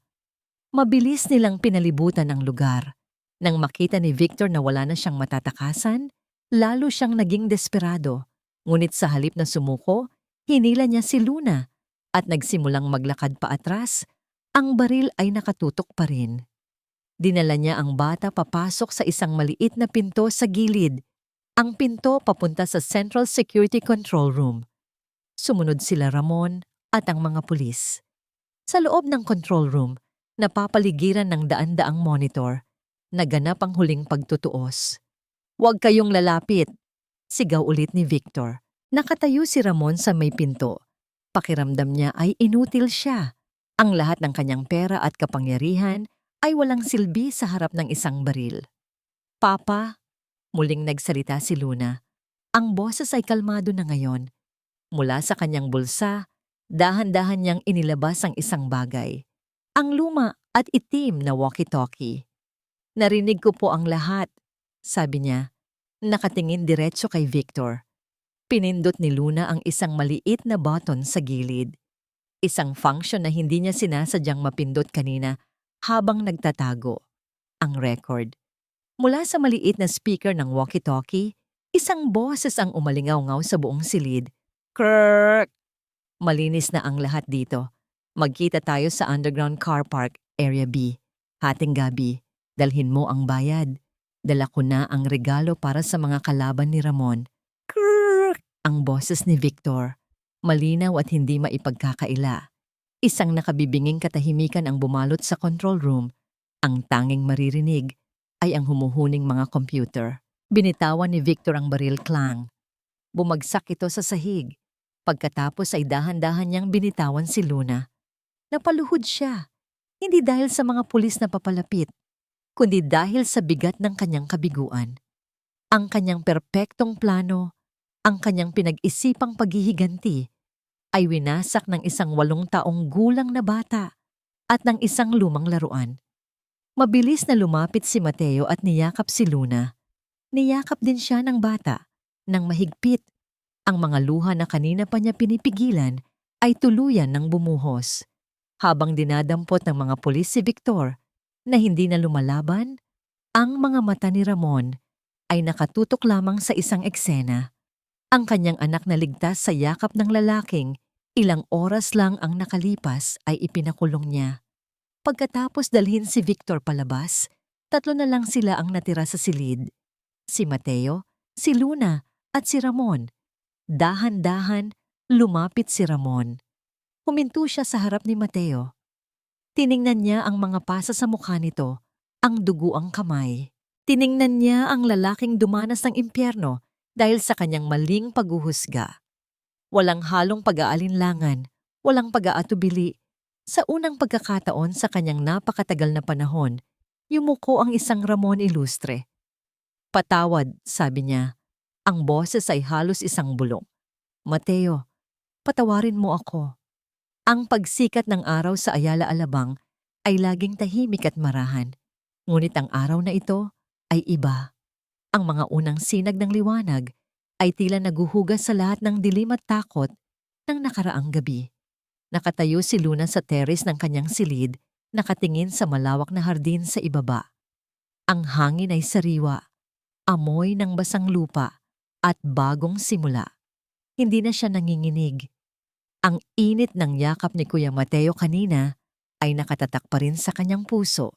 Mabilis nilang pinalibutan ang lugar. Nang makita ni Victor na wala na siyang matatakasan, lalo siyang naging desperado. Ngunit sa halip na sumuko, hinila niya si Luna at nagsimulang maglakad paatras, ang baril ay nakatutok pa rin. Dinala niya ang bata papasok sa isang maliit na pinto sa gilid. Ang pinto papunta sa Central Security Control Room. Sumunod sila Ramon at ang mga pulis. Sa loob ng control room, napapaligiran ng daan-daang monitor. Naganap ang huling pagtutuos. "Huwag kayong lalapit," sigaw ulit ni Victor. Nakatayo si Ramon sa may pinto. Pakiramdam niya ay inutil siya. Ang lahat ng kanyang pera at kapangyarihan ay walang silbi sa harap ng isang baril. "Papa," muling nagsalita si Luna. Ang boses ay kalmado na ngayon. Mula sa kanyang bulsa, dahan-dahan niyang inilabas ang isang bagay. Ang luma at itim na walkie-talkie. "Narinig ko po ang lahat," sabi niya. Nakatingin diretso kay Victor. Pinindot ni Luna ang isang maliit na button sa gilid. Isang function na hindi niya sinasadyang mapindot kanina habang nagtatago. Ang record. Mula sa maliit na speaker ng walkie-talkie, isang boses ang umalingaw-ngaw sa buong silid. "Kirk! Malinis na ang lahat dito. Magkita tayo sa underground car park, Area B. Hating gabi. Dalhin mo ang bayad. Dala ko na ang regalo para sa mga kalaban ni Ramon." "Kirk!" Ang boses ni Victor. Malinaw at hindi maipagkakaila. Isang nakabibinging katahimikan ang bumalot sa control room. Ang tanging maririnig ay ang humuhuning mga computer. Binitawan ni Victor ang baril clang. Bumagsak ito sa sahig. Pagkatapos ay dahan-dahan niyang binitawan si Luna. Napaluhod siya. Hindi dahil sa mga pulis na papalapit, kundi dahil sa bigat ng kanyang kabiguan. Ang kanyang perpektong plano, ang kanyang pinag-isipang paghihiganti, ay winasak ng isang 8 taong gulang na bata at ng isang lumang laruan. Mabilis na lumapit si Mateo at niyakap si Luna. Niyakap din siya ng bata, ng mahigpit. Ang mga luha na kanina pa niya pinipigilan ay tuluyan ng bumuhos. Habang dinadampot ng mga pulis si Victor, na hindi na lumalaban, ang mga mata ni Ramon ay nakatutok lamang sa isang eksena. Ang kanyang anak na ligtas sa yakap ng lalaking, ilang oras lang ang nakalipas ay ipinakulong niya. Pagkatapos dalhin si Victor palabas, 3 na lang sila ang natira sa silid. Si Mateo, si Luna at si Ramon. Dahan-dahan, lumapit si Ramon. Huminto siya sa harap ni Mateo. Tiningnan niya ang mga pasa sa mukha nito, ang duguang kamay. Tiningnan niya ang lalaking dumanas ng impyerno dahil sa kanyang maling paghuhusga. Walang halong pag-aalinlangan, walang pag-aatubili. Sa unang pagkakataon sa kanyang napakatagal na panahon, yumuko ang isang Ramon ilustre. "Patawad," sabi niya. Ang boses ay halos isang bulong. "Mateo, patawarin mo ako." Ang pagsikat ng araw sa Ayala Alabang ay laging tahimik at marahan. Ngunit ang araw na ito ay iba. Ang mga unang sinag ng liwanag ay tila naguhugas sa lahat ng dilim at takot ng nakaraang gabi. Nakatayo si Luna sa terrace ng kanyang silid, nakatingin sa malawak na hardin sa ibaba. Ang hangin ay sariwa, amoy ng basang lupa at bagong simula. Hindi na siya nanginginig. Ang init ng yakap ni Kuya Mateo kanina ay nakatatak pa rin sa kanyang puso.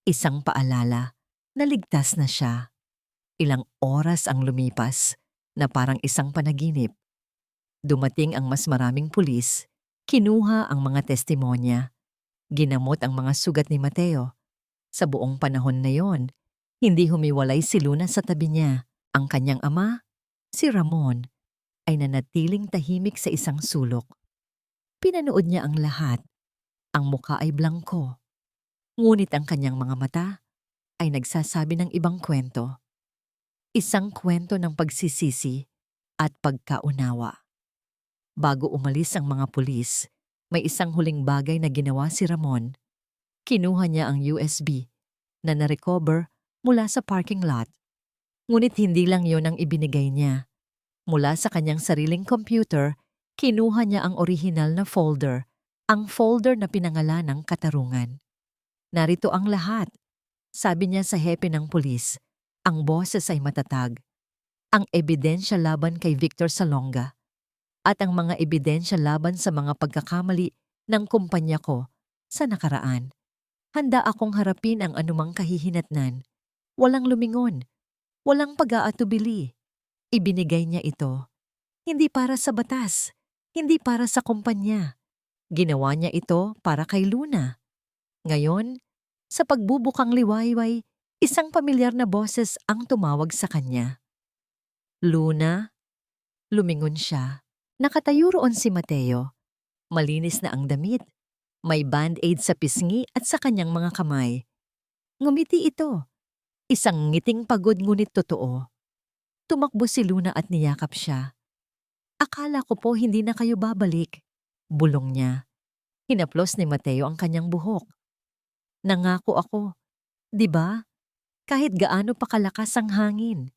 Isang paalala na ligtas na siya. Ilang oras ang lumipas na parang isang panaginip. Dumating ang mas maraming pulis, kinuha ang mga testimonya, ginamot ang mga sugat ni Mateo. Sa buong panahon na yon, hindi humiwalay si Luna sa tabi niya. Ang kanyang ama, si Ramon, ay nanatiling tahimik sa isang sulok. Pinanood niya ang lahat. Ang muka ay blangko. Ngunit ang kanyang mga mata ay nagsasabi ng ibang kwento. Isang kwento ng pagsisisi, at pagkaunawa. Bago umalis ang mga pulis, may isang huling bagay na ginawa si Ramon. Kinuha niya ang USB na na-recover mula sa parking lot. Ngunit hindi lang yon ang ibinigay niya. Mula sa kanyang sariling computer, kinuha niya ang orihinal na folder, ang folder na pinangalan ng Katarungan. Narito ang lahat. Sabi niya sa hepe ng pulis, ang boses ay matatag. Ang ebidensya laban kay Victor Salonga at ang mga ebidensya laban sa mga pagkakamali ng kumpanya ko sa nakaraan. Handa akong harapin ang anumang kahihinatnan. Walang lumingon, walang pag-aatubili. Ibinigay niya ito. Hindi para sa batas, hindi para sa kumpanya. Ginawa niya ito para kay Luna. Ngayon, sa pagbubukang liwayway, isang pamilyar na boses ang tumawag sa kanya. Luna? Lumingon siya. Nakatayo roon si Mateo. Malinis na ang damit. May band-aid sa pisngi at sa kanyang mga kamay. Ngumiti ito. Isang ngiting pagod ngunit totoo. Tumakbo si Luna at niyakap siya. Akala ko po hindi na kayo babalik. Bulong niya. Hinaplos ni Mateo ang kanyang buhok. Nangako ako. 'Di ba? Kahit gaano pa kalakas ang hangin.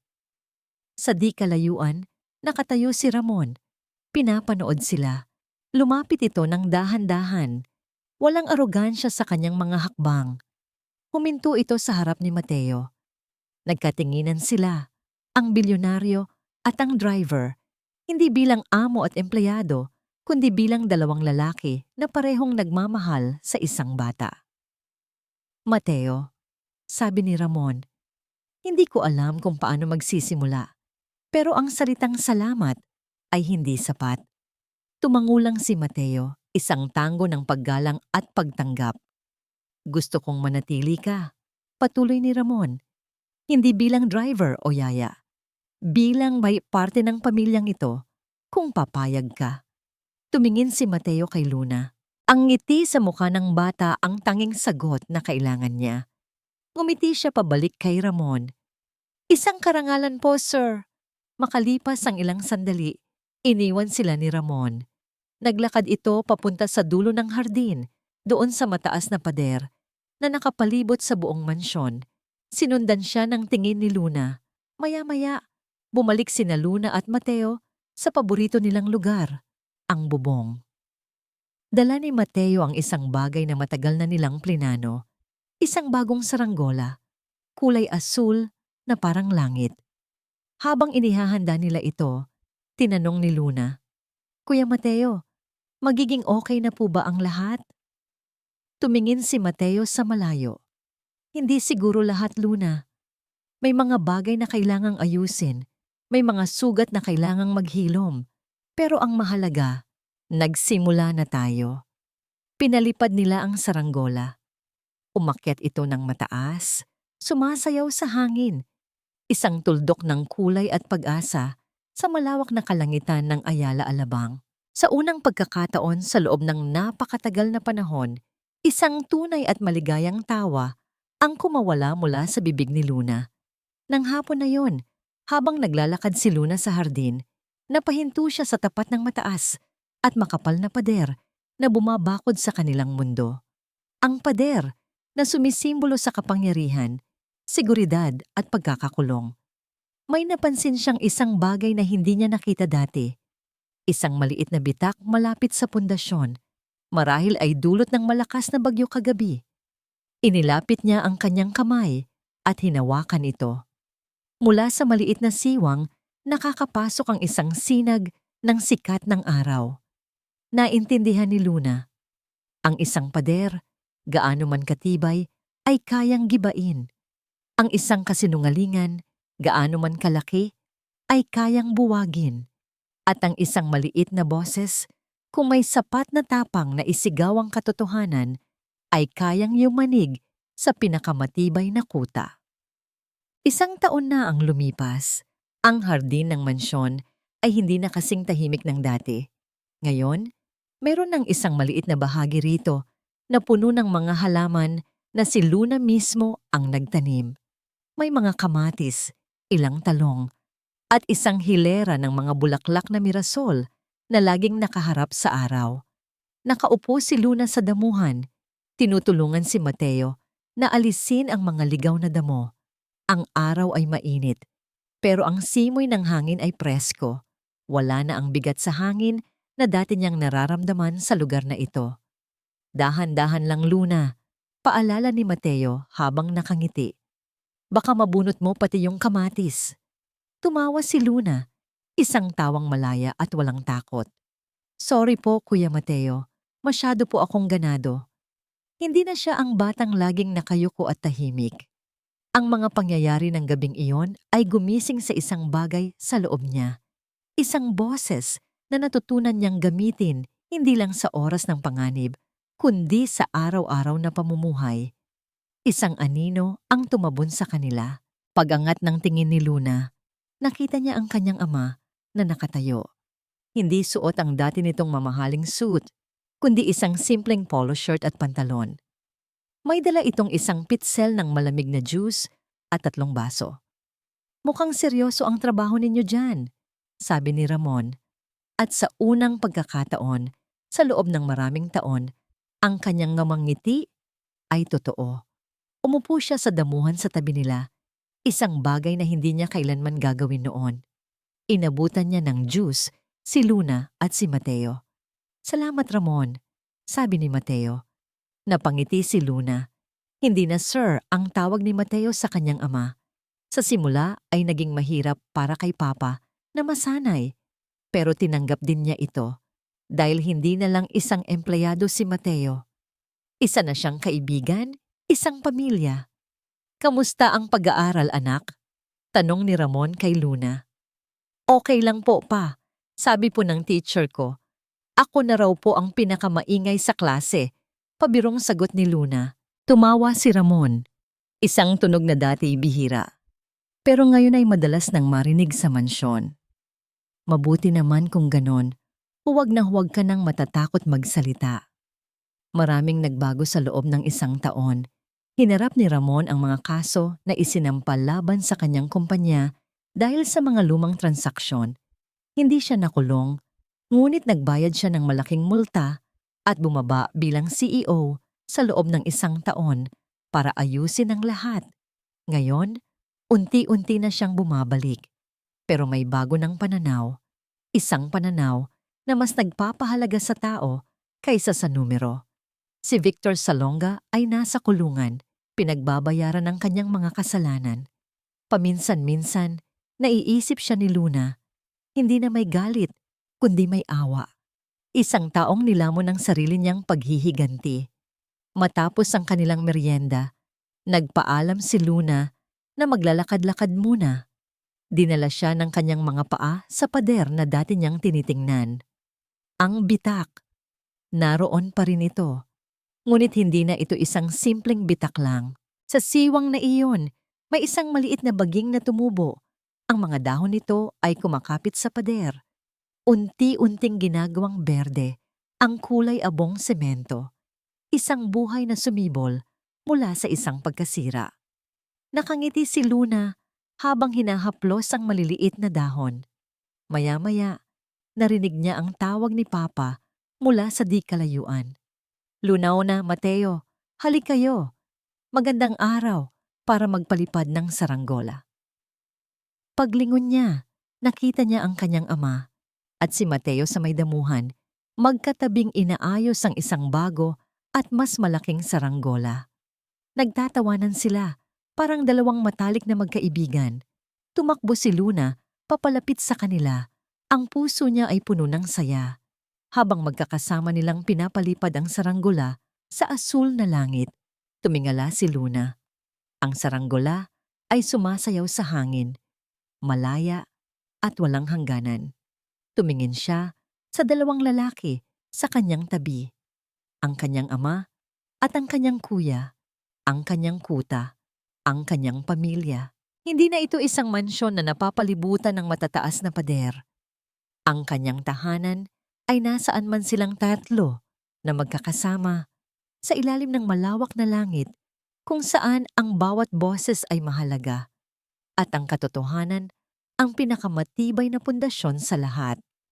Sa di kalayuan, nakatayo si Ramon. Pinapanood sila. Lumapit ito ng dahan-dahan. Walang arogansya sa kanyang mga hakbang. Huminto ito sa harap ni Mateo. Nagkatinginan sila, ang bilyonaryo at ang driver, hindi bilang amo at empleyado, kundi bilang dalawang lalaki na parehong nagmamahal sa isang bata. Mateo, sabi ni Ramon, hindi ko alam kung paano magsisimula, pero ang salitang salamat ay hindi sapat. Tumangulang si Mateo, isang tango ng paggalang at pagtanggap. Gusto kong manatili ka, patuloy ni Ramon, hindi bilang driver o yaya, bilang may parte ng pamilyang ito, kung papayag ka. Tumingin si Mateo kay Luna. Ang ngiti sa mukha ng bata ang tanging sagot na kailangan niya. Ngumiti siya pabalik kay Ramon. Isang karangalan po, sir. Makalipas ang ilang sandali, iniwan sila ni Ramon. Naglakad ito papunta sa dulo ng hardin, doon sa mataas na pader, na nakapalibot sa buong mansyon. Sinundan siya ng tingin ni Luna. Maya-maya, bumalik sina Luna at Mateo sa paborito nilang lugar, ang bubong. Dala ni Mateo ang isang bagay na matagal na nilang plinano, isang bagong saranggola, kulay asul na parang langit. Habang inihahanda nila ito, tinanong ni Luna, Kuya Mateo, magiging okay na po ba ang lahat? Tumingin si Mateo sa malayo. Hindi siguro lahat, Luna. May mga bagay na kailangang ayusin, may mga sugat na kailangang maghilom, pero ang mahalaga, nagsimula na tayo. Pinalipad nila ang saranggola. Umakyat ito ng mataas, sumasayaw sa hangin. Isang tuldok ng kulay at pag-asa sa malawak na kalangitan ng Ayala Alabang. Sa unang pagkakataon sa loob ng napakatagal na panahon, isang tunay at maligayang tawa ang kumawala mula sa bibig ni Luna. Nang hapon na yon, habang naglalakad si Luna sa hardin, napahinto siya sa tapat ng mataas at makapal na pader na bumabakod sa kanilang mundo. Ang pader na sumisimbolo sa kapangyarihan, seguridad at pagkakakulong. May napansin siyang isang bagay na hindi niya nakita dati. Isang maliit na bitak malapit sa pundasyon, marahil ay dulot ng malakas na bagyo kagabi. Inilapit niya ang kanyang kamay at hinawakan ito. Mula sa maliit na siwang, nakakapasok ang isang sinag ng sikat ng araw. Naintindihan ni Luna. Ang isang pader, gaano man katibay, ay kayang gibain. Ang isang kasinungalingan, gaano man kalaki, ay kayang buwagin. At ang isang maliit na boses, kung may sapat na tapang na isigaw ang katotohanan, ay kayang yumanig sa pinakamatibay na kuta. Isang taon na ang lumipas. Ang hardin ng mansyon ay hindi na kasing tahimik ng dati. Ngayon, meron ng isang maliit na bahagi rito na puno ng mga halaman na si Luna mismo ang nagtanim. May mga kamatis, ilang talong, at isang hilera ng mga bulaklak na mirasol na laging nakaharap sa araw. Nakaupo si Luna sa damuhan, tinutulungan si Mateo na alisin ang mga ligaw na damo. Ang araw ay mainit, pero ang simoy ng hangin ay presko. Wala na ang bigat sa hangin na dati niyang nararamdaman sa lugar na ito. Dahan-dahan lang, Luna, paalala ni Mateo habang nakangiti. Baka mabunot mo pati yung kamatis. Tumawa si Luna, isang tawang malaya at walang takot. Sorry po, Kuya Mateo. Masyado po akong ganado. Hindi na siya ang batang laging nakayuko at tahimik. Ang mga pangyayari ng gabing iyon ay gumising sa isang bagay sa loob niya. Isang boses na natutunan niyang gamitin hindi lang sa oras ng panganib, kundi sa araw-araw na pamumuhay. Isang anino ang tumabon sa kanila. Pag-angat ng tingin ni Luna, nakita niya ang kanyang ama na nakatayo. Hindi suot ang dati nitong mamahaling suit, kundi isang simpleng polo shirt at pantalon. May dala itong isang pitsel ng malamig na juice at 3 baso. Mukhang seryoso ang trabaho ninyo dyan, sabi ni Ramon. At sa unang pagkakataon, sa loob ng maraming taon, ang kanyang ngamang ngiti ay totoo. Umupo siya sa damuhan sa tabi nila, isang bagay na hindi niya kailanman gagawin noon. Inabutan niya ng juice si Luna at si Mateo. Salamat, Ramon, sabi ni Mateo. Napangiti si Luna. Hindi na sir ang tawag ni Mateo sa kanyang ama. Sa simula ay naging mahirap para kay Papa na masanay, pero tinanggap din niya ito dahil hindi na lang isang empleyado si Mateo. Isa na siyang kaibigan, isang pamilya. Kamusta ang pag-aaral, anak? Tanong ni Ramon kay Luna. Okay lang po, pa. Sabi po ng teacher ko. Ako na raw po ang pinakamaingay sa klase. Pabirong sagot ni Luna. Tumawa si Ramon. Isang tunog na dati bihira. Pero ngayon ay madalas nang marinig sa mansyon. Mabuti naman kung ganon. Huwag na huwag ka nang matatakot magsalita. Maraming nagbago sa loob ng 1 taon. Hinarap ni Ramon ang mga kaso na isinampal laban sa kanyang kumpanya dahil sa mga lumang transaksyon. Hindi siya nakulong, ngunit nagbayad siya ng malaking multa at bumaba bilang CEO sa loob ng 1 taon para ayusin ang lahat. Ngayon, unti-unti na siyang bumabalik. Pero may bago ng pananaw. Isang pananaw na mas nagpapahalaga sa tao kaysa sa numero. Si Victor Salonga ay nasa kulungan, pinagbabayaran ng kanyang mga kasalanan. Paminsan-minsan, naiisip siya ni Luna, hindi na may galit, kundi may awa. Isang taong nilamon ng sarili niyang paghihiganti. Matapos ang kanilang merienda, nagpaalam si Luna na maglalakad-lakad muna. Dinala siya ng kanyang mga paa sa pader na dati niyang tinitingnan. Ang bitak. Naroon pa rin ito. Ngunit hindi na ito isang simpleng bitak lang. Sa siwang na iyon, may isang maliit na baging na tumubo. Ang mga dahon nito ay kumakapit sa pader. Unti-unting ginagawang berde, ang kulay abong semento. Isang buhay na sumibol mula sa isang pagkasira. Nakangiti si Luna habang hinahaplos ang maliliit na dahon. Maya-maya, narinig niya ang tawag ni Papa mula sa di kalayuan. Lunaw na, Mateo, halik kayo. Magandang araw para magpalipad ng saranggola. Paglingon niya, nakita niya ang kanyang ama at si Mateo sa may damuhan, magkatabing inaayos ang isang bago at mas malaking saranggola. Nagtatawanan sila, parang 2 matalik na magkaibigan. Tumakbo si Luna, papalapit sa kanila. Ang puso niya ay puno ng saya. Habang magkakasama nilang pinapalipad ang saranggola sa asul na langit, tumingala si Luna. Ang saranggola ay sumasayaw sa hangin, malaya at walang hangganan. Tumingin siya sa 2 lalaki sa kanyang tabi. Ang kanyang ama at ang kanyang kuya, ang kanyang kuta, ang kanyang pamilya. Hindi na ito isang mansyon na napapalibutan ng matataas na pader. Ang kanyang tahanan ay nasaan man silang 3 na magkakasama sa ilalim ng malawak na langit kung saan ang bawat boses ay mahalaga at ang katotohanan ang pinakamatibay na pundasyon sa lahat.